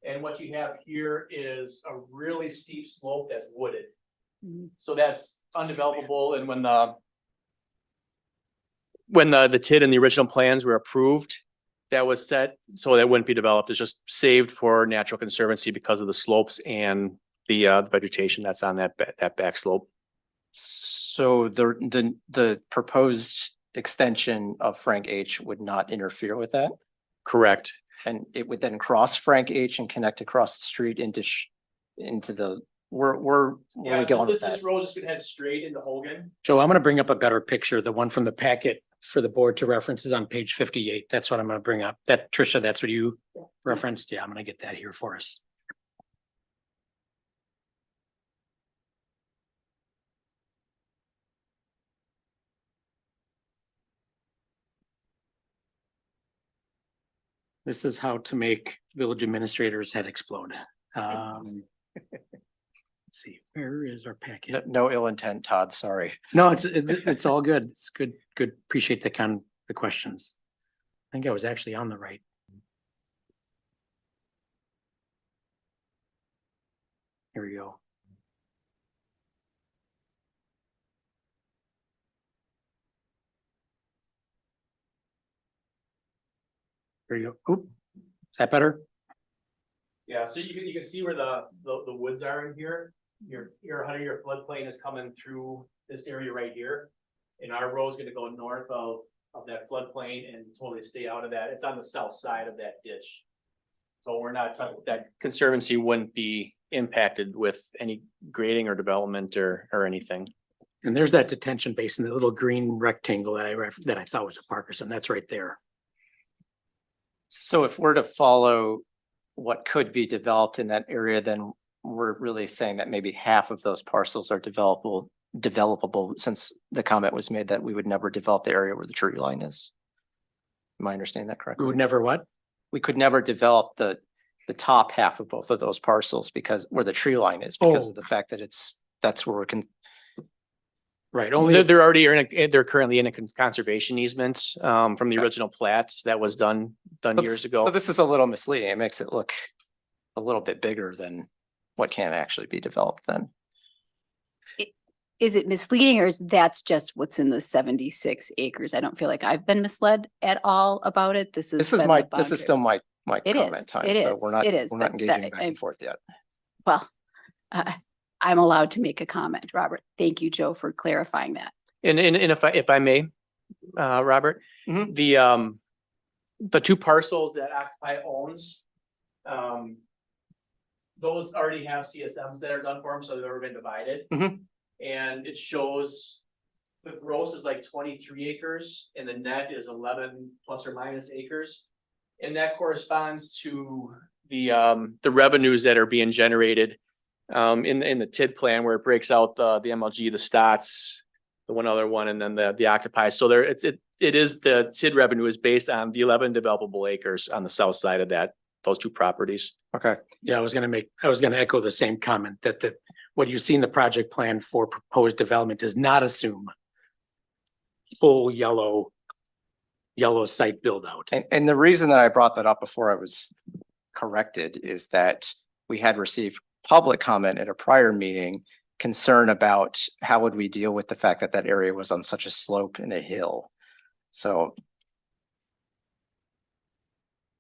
And what you have here is a really steep slope that's wooded. So that's undevelopable, and when the TID and the original plans were approved, that was set so that wouldn't be developed. It's just saved for natural conservancy because of the slopes and the vegetation that's on that back slope. So the proposed extension of Frank H would not interfere with that? Correct. And it would then cross Frank H and connect across the street into the, where are we going with that? This road is just gonna head straight into Hogan. Joe, I'm going to bring up a better picture, the one from the packet for the board to reference is on page 58. That's what I'm gonna bring up. That, Tricia, that's what you referenced? Yeah, I'm gonna get that here for us. This is how to make village administrators' head explode. Let's see, where is our packet? No ill intent, Todd, sorry. No, it's all good. It's good. Appreciate the questions. I think I was actually on the right. Here we go. There you go. Oop, is that better? Yeah, so you can see where the woods are in here. Your 100-year floodplain is coming through this area right here. And our road is gonna go north of that floodplain and totally stay out of that. It's on the south side of that ditch. So we're not talking, that conservancy wouldn't be impacted with any grading or development or anything. And there's that detention basin, the little green rectangle that I thought was a park or something. That's right there. So if we're to follow what could be developed in that area, then we're really saying that maybe half of those parcels are developable, since the comment was made that we would never develop the area where the tree line is. Am I understanding that correctly? We would never what? We could never develop the top half of both of those parcels because where the tree line is, because of the fact that that's where we can. Right, only They're currently in a conservation easement from the original plats that was done years ago. So this is a little misleading. It makes it look a little bit bigger than what can actually be developed then. Is it misleading or is that's just what's in the 76 acres? I don't feel like I've been misled at all about it. This is still my comment time. So we're not engaging back and forth yet. Well, I'm allowed to make a comment, Robert. Thank you, Joe, for clarifying that. And if I may, Robert, the two parcels that Occupy owns, those already have CSMs that are done for them, so they've already been divided. And it shows the gross is like 23 acres and the net is 11 plus or minus acres. And that corresponds to the revenues that are being generated in the TID plan where it breaks out the MLG, the STOTS, the one other one, and then the Occupy. So there it is the TID revenue is based on the 11 developable acres on the south side of those two properties. Okay. Yeah, I was gonna echo the same comment that what you see in the project plan for proposed development does not assume full yellow site build out. And the reason that I brought that up before I was corrected is that we had received public comment at a prior meeting concern about how would we deal with the fact that that area was on such a slope and a hill. So.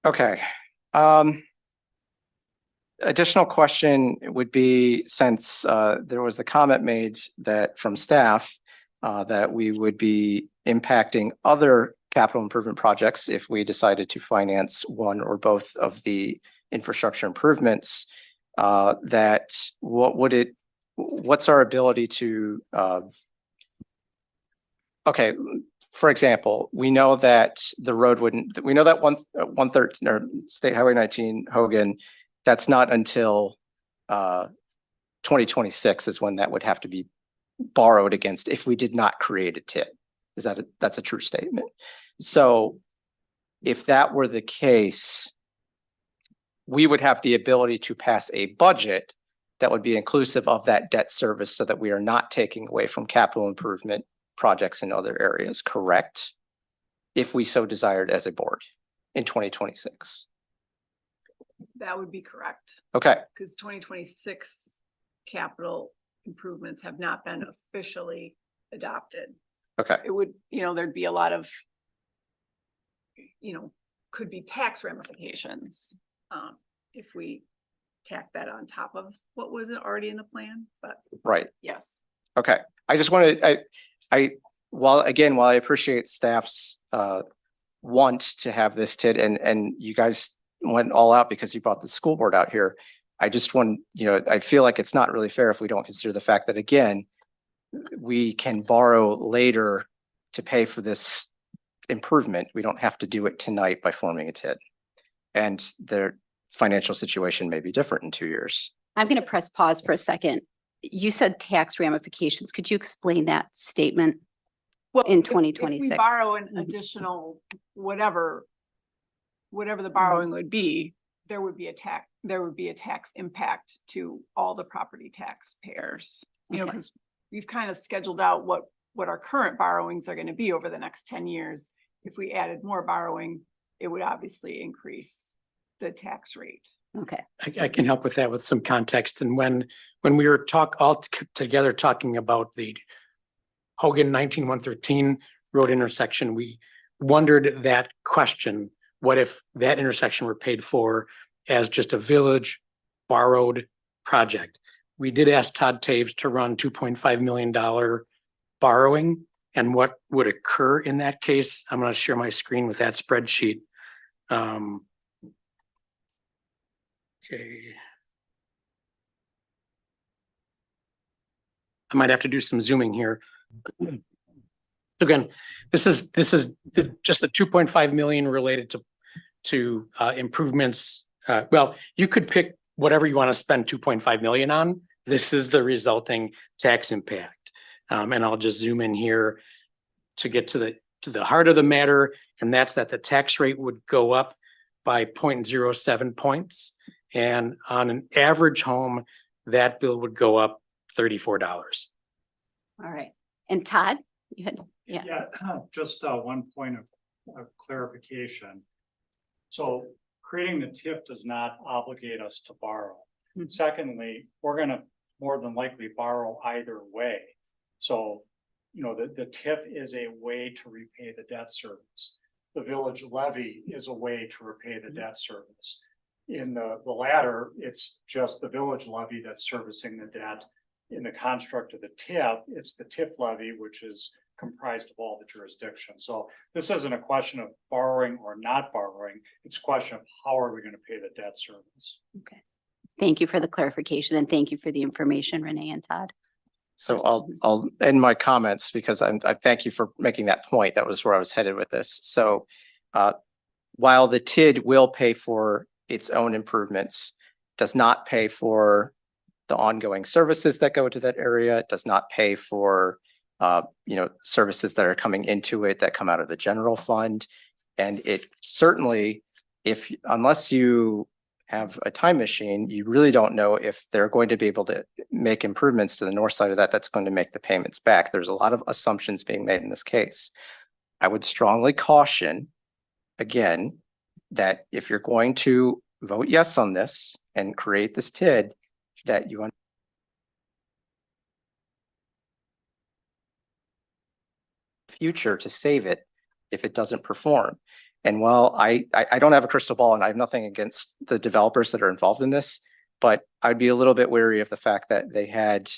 Okay. Additional question would be, since there was the comment made that from staff that we would be impacting other capital improvement projects if we decided to finance one or both of the infrastructure improvements, that what's our ability to okay, for example, we know that the road we know that 113 or State Highway 19 Hogan, that's not until 2026 is when that would have to be borrowed against if we did not create a TID. That's a true statement. So if that were the case, we would have the ability to pass a budget that would be inclusive of that debt service so that we are not taking away from capital improvement projects in other areas, correct? If we so desired as a board in 2026. That would be correct. Okay. Because 2026 capital improvements have not been officially adopted. Okay. It would, there'd be a lot of, could be tax ramifications if we tack that on top of what was already in the plan, but. Right. Yes. Okay. I just wanted, while I appreciate staff's want to have this TID and you guys went all out because you brought the school board out here. I just want, I feel like it's not really fair if we don't consider the fact that, again, we can borrow later to pay for this improvement, we don't have to do it tonight by forming a TID. And their financial situation may be different in 2 years. I'm going to press pause for a second. You said tax ramifications. Could you explain that statement? Well, In if 2026. we borrow an Mhm. additional, whatever the borrowing would be, there would be a tax impact to all the property taxpayers. You know, Okay. because we've kind of scheduled out what our current borrowings are going to be over the next 10 years. If we added more borrowing, it would obviously increase the tax rate. Okay. I can help with that with some context. And when we were together talking about the Hogan 19113 road intersection, we wondered that question. What if that intersection were paid for as just a village borrowed project? We did ask Todd Taves to run $2.5 million borrowing, and what would occur in that case. I'm going to share my screen with that spreadsheet. Okay. I might have to do some zooming here. Again, this is just the 2.5 million related to improvements. Well, you could pick whatever you want to spend 2.5 million on. This is the resulting tax impact. And I'll just zoom in here to get to the heart of the matter, and that's that the tax rate would go up by 0.07 points. And on an average home, that bill would go up $34. All right. And Todd, you had, yeah. Yeah, just one point of clarification. So creating the TIF does not obligate us to borrow. Mhm. Secondly, we're gonna more than likely borrow either way. So, you know, the TIF is a way to repay the debt service. The village levy is a way to repay the debt service. In the latter, it's just the village levy that's servicing the debt. In the construct of the TIF, it's the TIF levy, which is comprised of all the jurisdictions. So this isn't a question of borrowing or not borrowing. It's a question of how are we going to pay the debt service? Okay. Thank you for the clarification, and thank you for the information, Renee and Todd. So I'll end my comments because I thank you for making that point. That was where I was headed with this. So while the TID will pay for its own improvements, does not pay for the ongoing services that go to that area. It does not pay for services that are coming into it that come out of the general fund. And it certainly, unless you have a time machine, you really don't know if they're going to be able to make improvements to the north side of that that's going to make the payments back. There's a lot of assumptions being made in this case. I would strongly caution, again, that if you're going to vote yes on this and create this TID, that you future to save it if it doesn't perform. And while I don't have a crystal ball and I have nothing against the developers that are involved in this, but I'd be a little bit wary of the fact that they had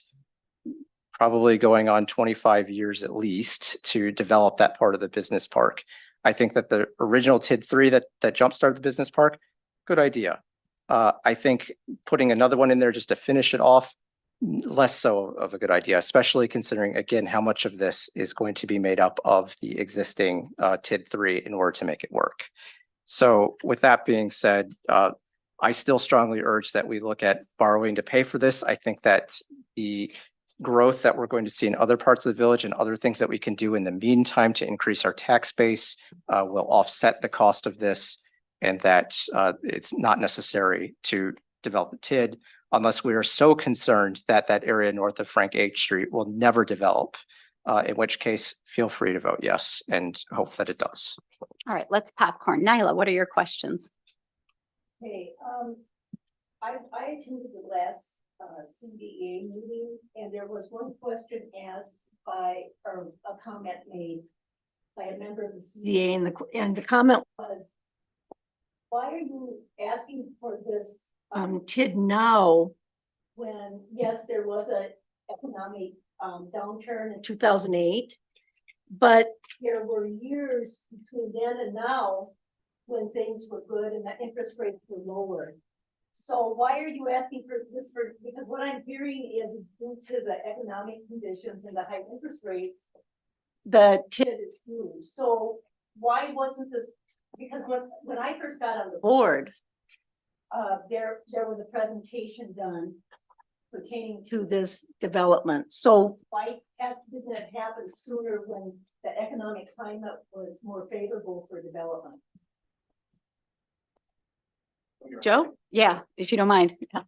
probably going on 25 years at least to develop that part of the business park. I think that the original TID 3 that jumpstarted the business park, good idea. I think putting another one in there just to finish it off, less so of a good idea, especially considering, again, how much of this is going to be made up of the existing TID 3 in order to make it work. So with that being said, I still strongly urge that we look at borrowing to pay for this. I think that the growth that we're going to see in other parts of the village and other things that we can do in the meantime to increase our tax base will offset the cost of this, and that it's not necessary to develop a TID unless we are so concerned that that area north of Frank H. Street will never develop, in which case feel free to vote yes and hope that it does. All right, let's popcorn. Nyla, what are your questions? Hey, I attended the last CDA meeting, and there was one question asked by, or a comment made by a member of the CDA, and the comment was, why are you asking for this TID now when, yes, there was a economic downturn in 2008, but there were years between then and now when things were good and the interest rates were lower. So why are you asking for this? Because what I'm hearing is due to the economic conditions and the high interest rates, the TID is due. So why wasn't this, because when I first got on the board, there was a presentation done pertaining to this development. So why didn't it happen sooner when the economic climate was more favorable for development? Joe? Yeah, if you don't mind. Yeah.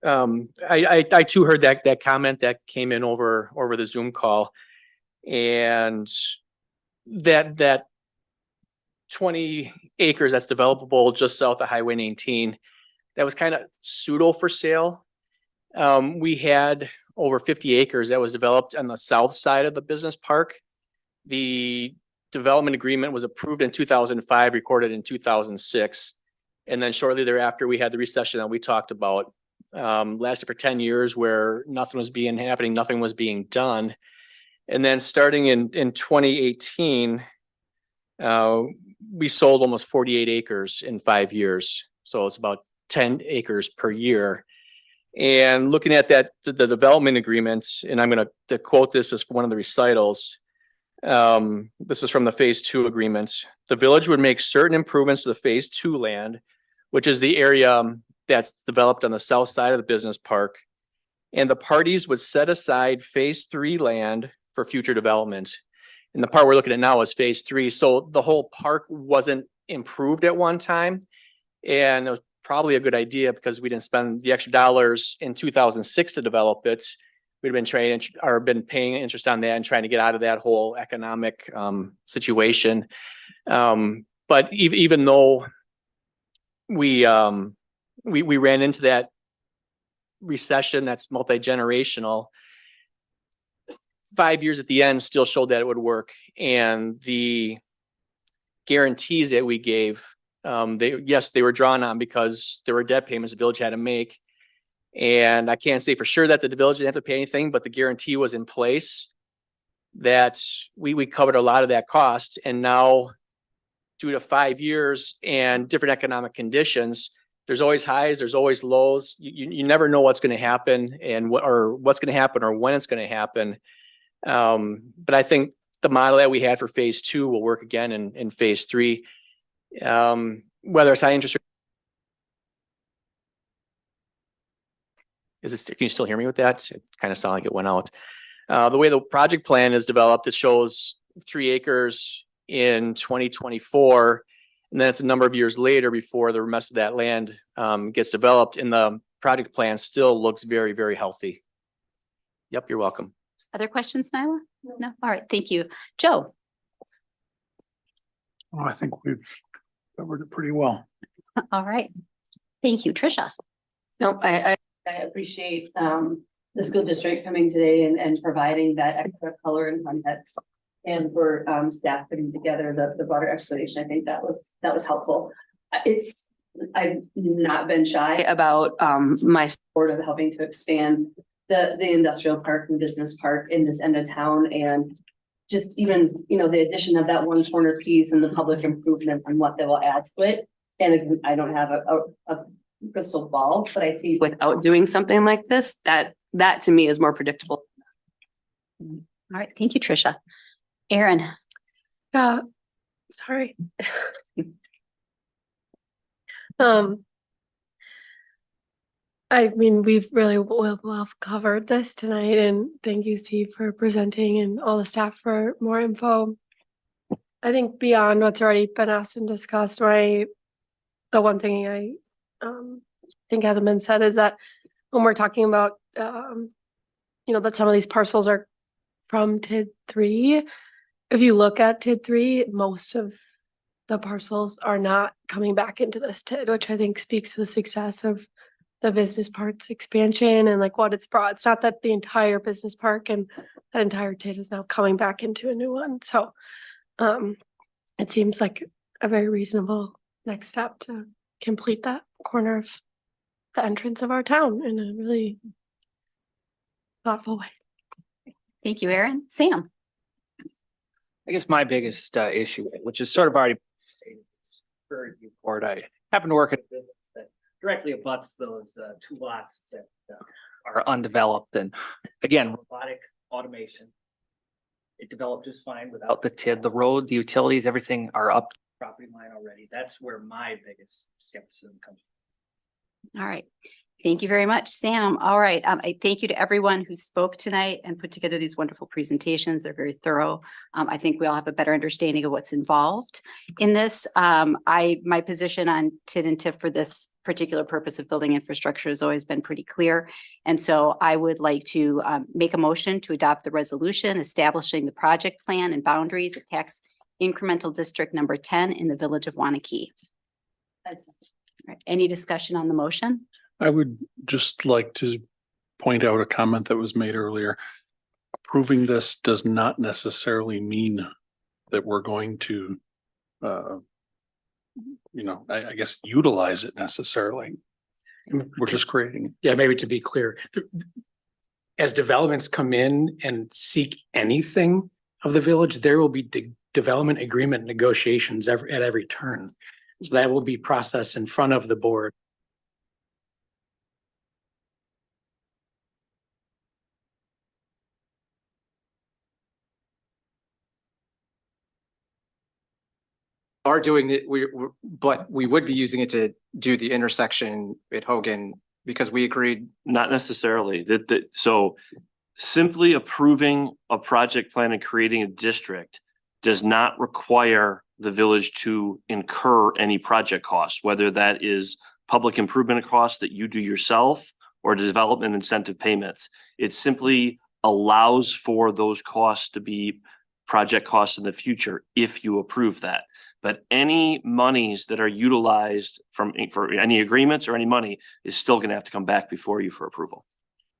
I too heard that comment that came in over the Zoom call. And that 20 acres that's developable just south of Highway 19, that was kind of pseudo for sale. We had over 50 acres that was developed on the south side of the business park. The development agreement was approved in 2005, recorded in 2006. And then shortly thereafter, we had the recession that we talked about. Lasted for 10 years where nothing was happening, nothing was being done. And then starting in 2018, we sold almost 48 acres in 5 years. So it's about 10 acres per year. And looking at that, the development agreements, and I'm going to quote this as one of the recitals. This is from the phase 2 agreements. The village would make certain improvements to the phase 2 land, which is the area that's developed on the south side of the business park. And the parties would set aside phase 3 land for future development. And the part we're looking at now is phase 3. So the whole park wasn't improved at one time. And it was probably a good idea because we didn't spend the extra dollars in 2006 to develop it. We'd been paying interest on that and trying to get out of that whole economic situation. But even though we ran into that recession that's multi-generational, 5 years at the end still showed that it would work. And the guarantees that we gave, they were drawn on because there were debt payments the village had to make. And I can't say for sure that the village didn't have to pay anything, but the guarantee was in place that we covered a lot of that cost. And now, due to 5 years and different economic conditions, there's always highs, there's always lows. You never know what's going to happen and what's going to happen or when it's going to happen. But I think the model that we had for phase 2 will work again in phase 3. Whether it's high interest rate. Can you still hear me with that? It kind of sounded like it went out. The way the project plan is developed, it shows 3 acres in 2024. And then it's a number of years later before the rest of that land gets developed. And the project plan still looks very, very healthy. Yep, you're welcome. Other questions, Nyla? No? All right, thank you. Joe? Oh, I think we've covered it pretty well. All right. Thank you. Tricia? No, I appreciate the school district coming today and providing that extra color and context. And for staff putting together the broader explanation. I think that was helpful. I've not been shy about my support of helping to expand the industrial park and business park in this end of town, and just even, the addition of that one corner piece and the public improvement and what they will add to it. And I don't have a crystal ball, but I think without doing something like this, that to me is more predictable. All right. Thank you, Tricia. Erin? Sorry. I mean, we've really well covered this tonight, and thank you, Steve, for presenting and all the staff for more info. I think beyond what's already been asked and discussed, the one thing I think hasn't been said is that when we're talking about, that some of these parcels are from TID 3. If you look at TID 3, most of the parcels are not coming back into this TID, which I think speaks to the success of the business park's expansion and what it's brought. It's not that the entire business park and that entire TID is now coming back into a new one. So it seems like a very reasonable next step to complete that corner of the entrance of our town in a really thoughtful way. Thank you, Erin. Sam? I guess my biggest issue, which is sort of already very report, I happen to work at a business that directly abuts those 2 lots that are undeveloped. And again, robotic automation, it developed just fine without the TID. The road, the utilities, everything are up to the property line already. That's where my biggest skepticism comes from. All right. Thank you very much, Sam. All right. I thank you to everyone who spoke tonight and put together these wonderful presentations. They're very thorough. I think we all have a better understanding of what's involved in this. My position on TID and TIF for this particular purpose of building infrastructure has always been pretty clear. And so I would like to make a motion to adopt the resolution establishing the project plan and boundaries of tax incremental district number 10 in the village of Waunakee. All right. Any discussion on the motion? I would just like to point out a comment that was made earlier. Approving this does not necessarily mean that we're going to, I guess, utilize it necessarily. We're just creating. Yeah, maybe to be clear, as developments come in and seek anything of the village, there will be development agreement negotiations at every turn. So that will be processed in front of the board. Are doing it, but we would be using it to do the intersection at Hogan because we agreed. Not necessarily so simply approving a project plan and creating a district does not require the village to incur any project costs, whether that is public improvement costs that you do yourself or development incentive payments. It simply allows for those costs to be project costs in the future if you approve that. But any monies that are utilized for any agreements or any money is still going to have to come back before you for approval.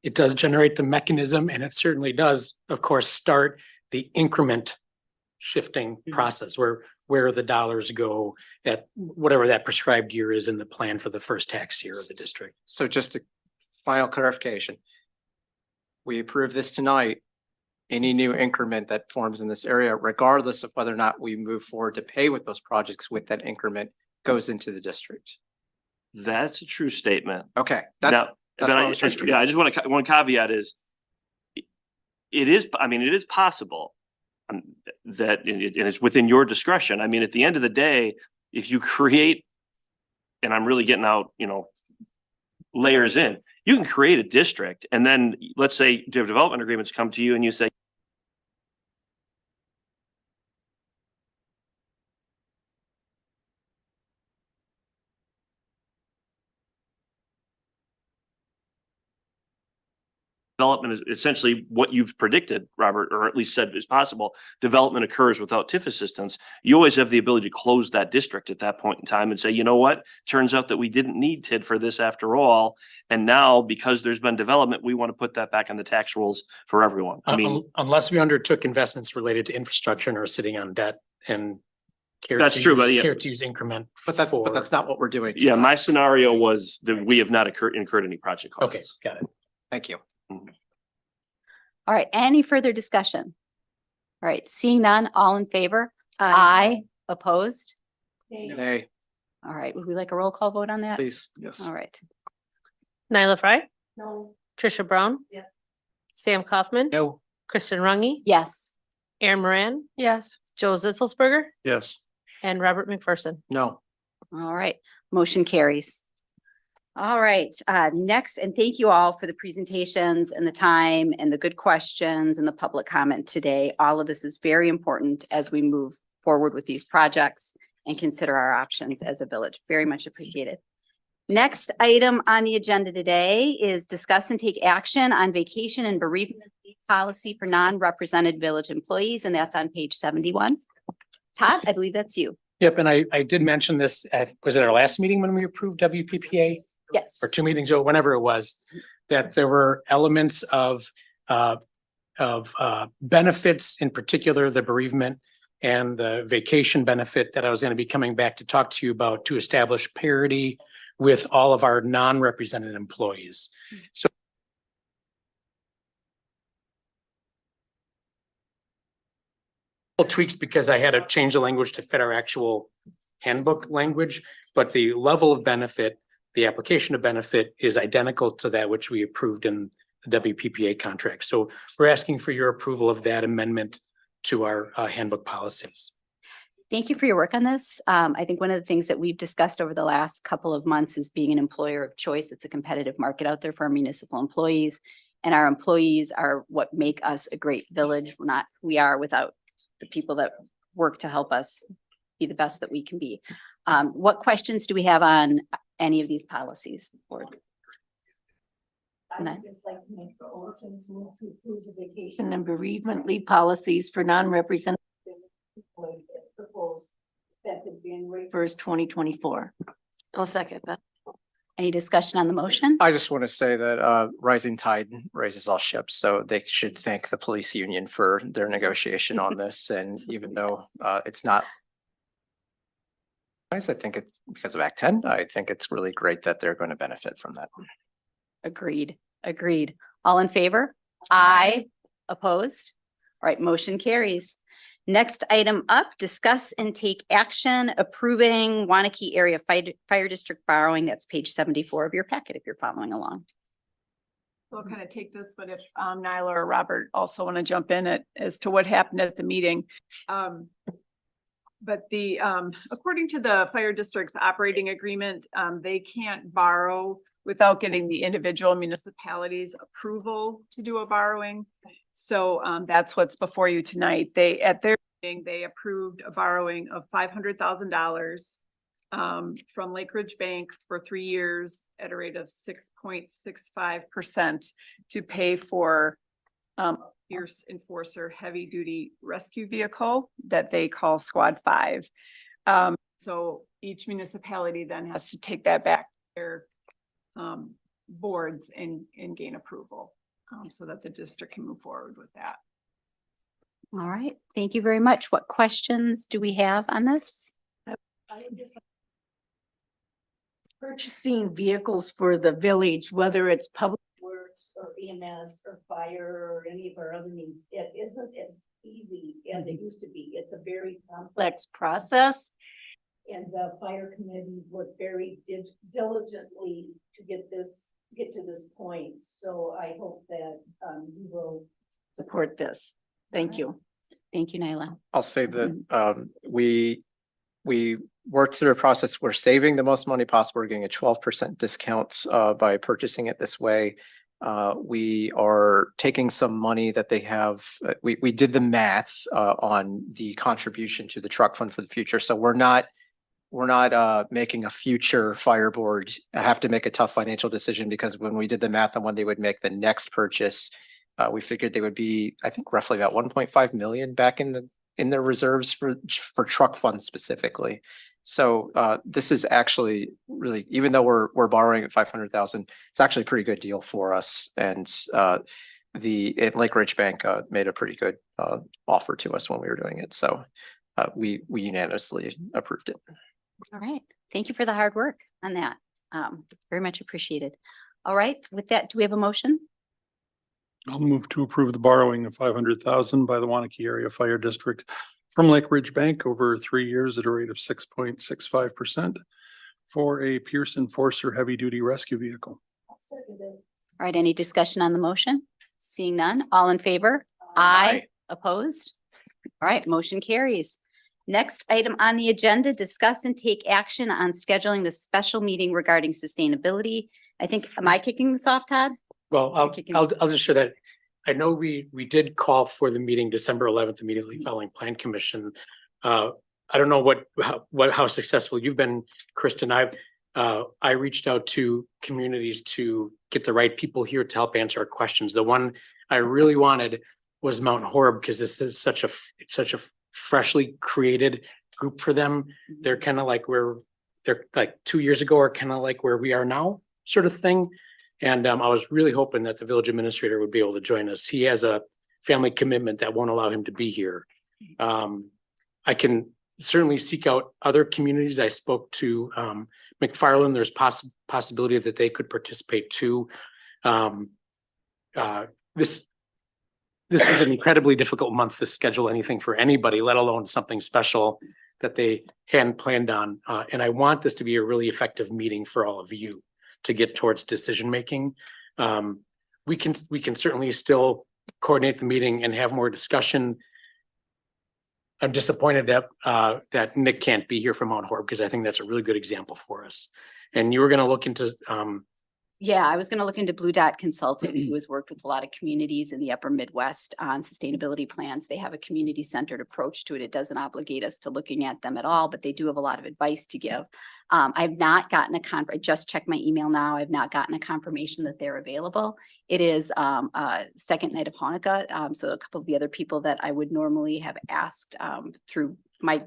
It does generate the mechanism, and it certainly does, of course, start the increment shifting process where the dollars go at whatever that prescribed year is in the plan for the first tax year of the district. So just a final clarification. We approve this tonight. Any new increment that forms in this area, regardless of whether or not we move forward to pay with those projects with that increment, goes into the district. That's a true statement. Okay, Now, that's what I was trying to. I just want to, one caveat is, it is possible that, and it's within your discretion. I mean, at the end of the day, if you create, and I'm really getting out, layers in, you can create a district, and then let's say development agreements come to you and you say, development is essentially what you've predicted, Robert, or at least said is possible. Development occurs without TIF assistance. You always have the ability to close that district at that point in time and say, you know what? Turns out that we didn't need TID for this after all. And now, because there's been development, we want to put that back on the tax rules for everyone. I mean, unless we undertook investments related to infrastructure and are sitting on debt and that's true, but care to use increment. But that's not what we're doing. Yeah, my scenario was that we have not incurred any project costs. Okay, got it. Thank you. All right, any further discussion? All right, seeing none, all in favor? Aye. Opposed? Nay, All right, would we like a roll call vote on that? please. Yes. All right. Nyla Fry, No. Trisha Brown. Yes. Sam Kaufman. No. Kristen Rungy, Yes. Aaron Moran, Yes. Joe Zitzelsberger, Yes. and Robert McPherson. No. All right, motion carries. All right, next, and thank you all for the presentations and the time and the good questions and the public comment today. All of this is very important as we move forward with these projects and consider our options as a village. Very much appreciated. Next item on the agenda today is discuss and take action on vacation and bereavement leave policy for non-represented village employees, and that's on page 71. Todd, I believe that's you. Yep, and I did mention this, was it our last meeting when we approved WPPA? Yes. Or 2 meetings ago, whenever it was, that there were elements of benefits, in particular, the bereavement and the vacation benefit that I was going to be coming back to talk to you about to establish parity with all of our non-represented employees. So tweaks because I had to change the language to fit our actual handbook language, but the level of benefit, the application of benefit is identical to that which we approved in the WPPA contract. So we're asking for your approval of that amendment to our handbook policies. Thank you for your work on this. I think one of the things that we've discussed over the last couple of months is being an employer of choice. It's a competitive market out there for our municipal employees. And our employees are what make us a great village. We are without the people that work to help us be the best that we can be. What questions do we have on any of these policies? Board? I would just like to make a motion to move to approve the vacation and bereavement leave policies for non-represented employees as proposed effective January 1st, 2024. I'll second that. Any discussion on the motion? I just want to say that rising tide raises all ships, so they should thank the police union for their negotiation on this. And even though it's not, I think it's because of Act 10, I think it's really great that they're going to benefit from that. Agreed. All in favor? Aye. Opposed? All right, motion carries. Next item up, discuss and take action approving Waunakee Area Fire District borrowing. That's page 74 of your packet if you're following along. We'll kind of take this, but if Nyla or Robert also want to jump in as to what happened at the meeting. But according to the fire district's operating agreement, they can't borrow without getting the individual municipalities' approval to do a borrowing. So that's what's before you tonight. At their meeting, they approved a borrowing of $500,000 from Lake Ridge Bank for 3 years at a rate of 6.65% to pay for Fierce Enforcer heavy duty rescue vehicle that they call Squad 5. So each municipality then has to take that back to their boards and gain approval so that the district can move forward with that. All right, thank you very much. What questions do we have on this? Purchasing vehicles for the village, whether it's public works or EMS or fire or any of our other needs, it isn't as easy as it used to be. It's a very complex process. And the fire committee worked very diligently to get to this point. So I hope that you will support this. Thank you. Thank you, Nyla. I'll say that we worked through a process. We're saving the most money possible. We're getting a 12% discount by purchasing it this way. We are taking some money that they have. We did the math on the contribution to the truck fund for the future. So we're not making a future fire board have to make a tough financial decision, because when we did the math on when they would make the next purchase, we figured they would be, I think, roughly about 1.5 million back in their reserves for truck funds specifically. So this is actually really, even though we're borrowing at 500,000, it's actually a pretty good deal for us. And the Lake Ridge Bank made a pretty good offer to us when we were doing it. So we unanimously approved it. All right, thank you for the hard work on that. Very much appreciated. All right, with that, do we have a motion? I'll move to approve the borrowing of 500,000 by the Waunakee Area Fire District from Lake Ridge Bank over 3 years at a rate of 6.65% for a Fierce Enforcer heavy duty rescue vehicle. All right, any discussion on the motion? Seeing none, all in favor? Aye. Opposed? All right, motion carries. Next item on the agenda, discuss and take action on scheduling the special meeting regarding sustainability. I think, am I kicking this off, Todd? Well, I'll just share that. I know we did call for the meeting December 11th, immediately following Plan Commission. I don't know how successful you've been, Kristen. I reached out to communities to get the right people here to help answer our questions. The one I really wanted was Mount Horeb, because this is such a freshly created group for them. They're kind of like they're like 2 years ago, or kind of like where we are now, sort of thing. And I was really hoping that the village administrator would be able to join us. He has a family commitment that won't allow him to be here. I can certainly seek out other communities. I spoke to McFarland. There's possibility that they could participate too. This is an incredibly difficult month to schedule anything for anybody, let alone something special that they hadn't planned on. And I want this to be a really effective meeting for all of you to get towards decision making. We can certainly still coordinate the meeting and have more discussion. I'm disappointed that Nick can't be here from Mount Horeb, because I think that's a really good example for us. And you were gonna look into, Yeah, I was gonna look into Blue Dot Consulting, who has worked with a lot of communities in the upper Midwest on sustainability plans. They have a community-centered approach to it. It doesn't obligate us to looking at them at all, but they do have a lot of advice to give. I've not gotten I just checked my email now. I've not gotten a confirmation that they're available. It is second night of Hanukkah. So a couple of the other people that I would normally have asked through my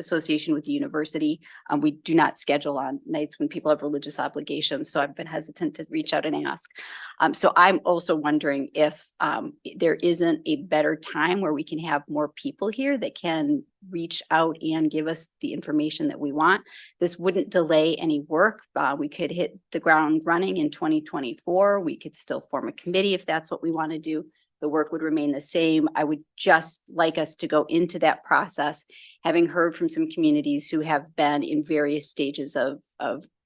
association with the university. We do not schedule on nights when people have religious obligations, so I've been hesitant to reach out and ask. So I'm also wondering if there isn't a better time where we can have more people here that can reach out and give us the information that we want. This wouldn't delay any work. We could hit the ground running in 2024. We could still form a committee if that's what we want to do. The work would remain the same. I would just like us to go into that process, having heard from some communities who have been in various stages of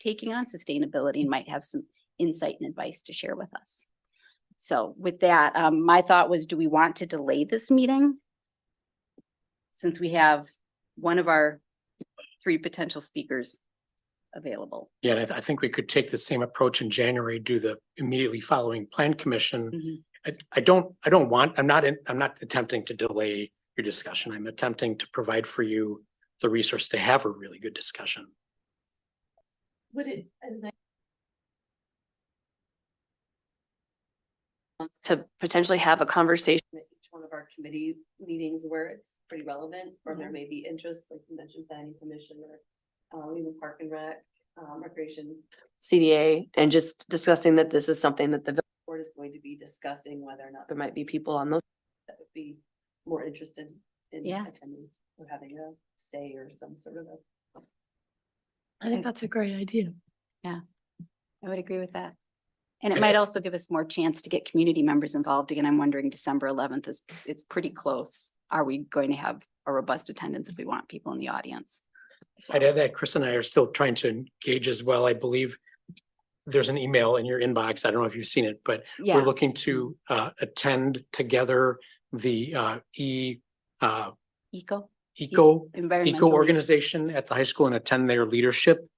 taking on sustainability and might have some insight and advice to share with us. So with that, my thought was, do we want to delay this meeting? Since we have one of our 3 potential speakers available. yeah, and I think we could take the same approach in January, do the immediately following plan commission. I'm not attempting to delay your discussion. I'm attempting to provide for you the resource to have a really good discussion. Would it, to potentially have a conversation at each one of our committee meetings where it's pretty relevant, or there may be interest, like you mentioned, planning commission, or even park and rec, recreation, CDA, and just discussing that this is something that the board is going to be discussing, whether or not there might be people on those that would be more interested in attending or having a say or some sort of I think that's a great idea. Yeah, I would agree with that. And it might also give us more chance to get community members involved. Again, I'm wondering December 11th it's pretty close. Are we going to have a robust attendance if we want people in the audience? I'd add that Chris and I are still trying to engage as well. I believe there's an email in your inbox. I don't know if you've seen it, but we're looking to attend together the eco organization at the high school and attend their leadership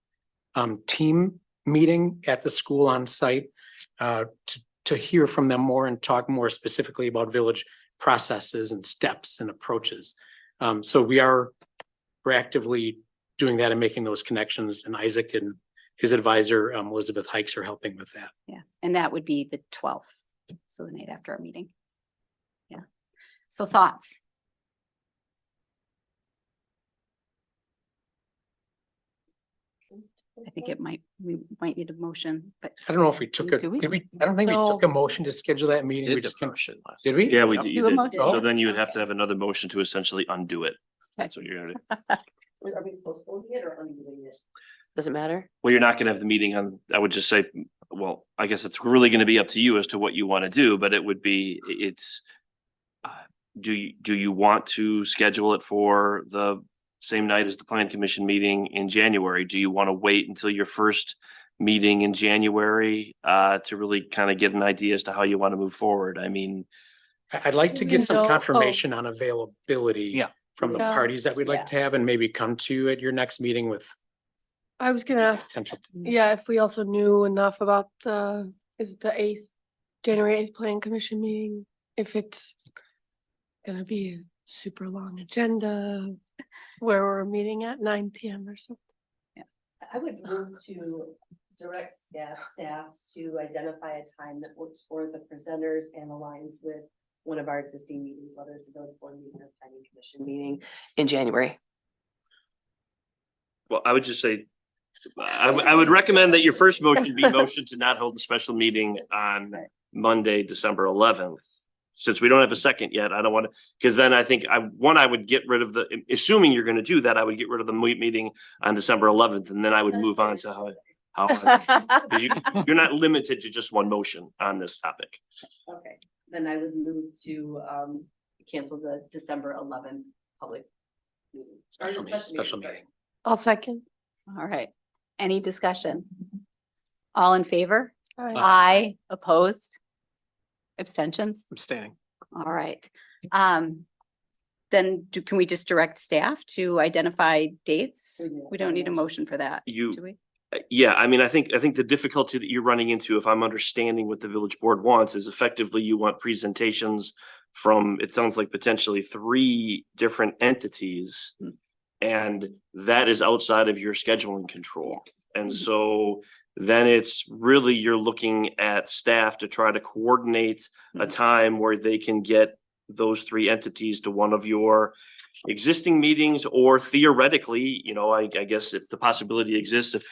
team meeting at the school on site to hear from them more and talk more specifically about village processes and steps and approaches. So we're actively doing that and making those connections, and Isaac and his advisor, Elizabeth Hikes, are helping with that. Yeah, and that would be the 12th, so the night after our meeting. Yeah, so thoughts? I think we might need a motion, but I don't know if we took a, Do we? did we? I don't think we took a motion to schedule that meeting. We just did we? Yeah, we Do did. a You did. motion. So then you would have to have another motion to essentially undo it. That's what you're gonna do. Are we postponing it or undoing it? Does it matter? Well, you're not gonna have the meeting on, I would just say, well, I guess it's really gonna be up to you as to what you want to do, but it would be, do you want to schedule it for the same night as the plan commission meeting in January? Do you want to wait until your first meeting in January to really kind of get an idea as to how you want to move forward? I mean, I'd like to get some No. confirmation on availability from the Yeah. parties that we'd like to have, and maybe come to at your next meeting with I was gonna ask, potential. yeah, if we also knew enough about is it the 8th, January 8th Plan Commission meeting? If it's gonna be a super long agenda where we're meeting at 9 PM or something. I would move to direct staff to identify a time that works for the presenters and aligns with one of our existing meetings, whether it's the village board meeting or planning commission meeting in January. well, I would just say, I would recommend that your first motion be motion to not hold a special meeting on Monday, December 11th. Since we don't have a second yet, I don't want to, because then I think I would get rid of assuming you're going to do that, I would get rid of the meeting on December 11th, and then I would move on to how, because you're not limited to just one motion on this topic. Okay, then I would move to cancel the December 11th public meeting. Special meeting. I'll second. All right, any discussion? All in favor? Aye. Aye, opposed? Abstentions? Abstaining. All right. then can we just direct staff to identify dates? We don't need a motion for that, You, do we? yeah, I mean, I think the difficulty that you're running into, if I'm understanding what the village board wants, is effectively you want presentations from, it sounds like potentially 3 different entities. And that is outside of your scheduling control. And so then it's really, you're looking at staff to try to coordinate a time where they can get those 3 entities to one of your existing meetings, or theoretically, you know, I guess if the possibility exists, if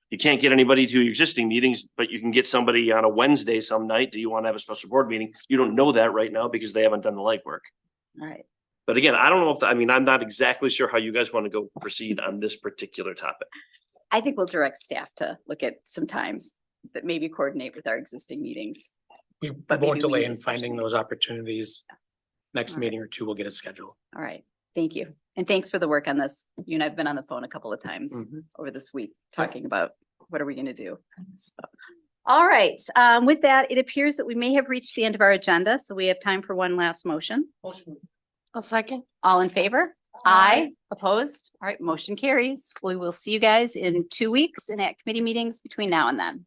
you can't get anybody to your existing meetings, but you can get somebody on a Wednesday some night, do you want to have a special board meeting? You don't know that right now because they haven't done the legwork. All right. But again, I don't know if, I mean, I'm not exactly sure how you guys want to go proceed on this particular topic. I think we'll direct staff to look at some times that maybe coordinate with our existing meetings. We But maybe won't we delay need a in special finding meeting. those opportunities. Next All right. meeting or 2, we'll get it scheduled. All right, thank you. And thanks for the work on this. You and I've been on the phone a couple of times Mhm. over this week, talking about what are we gonna do? So, all right, with that, it appears that we may have reached the end of our agenda, so we have time for one last motion. I'll second. All in favor? Aye. Opposed? All right, motion carries. We will see you guys in 2 weeks and at committee meetings between now and then.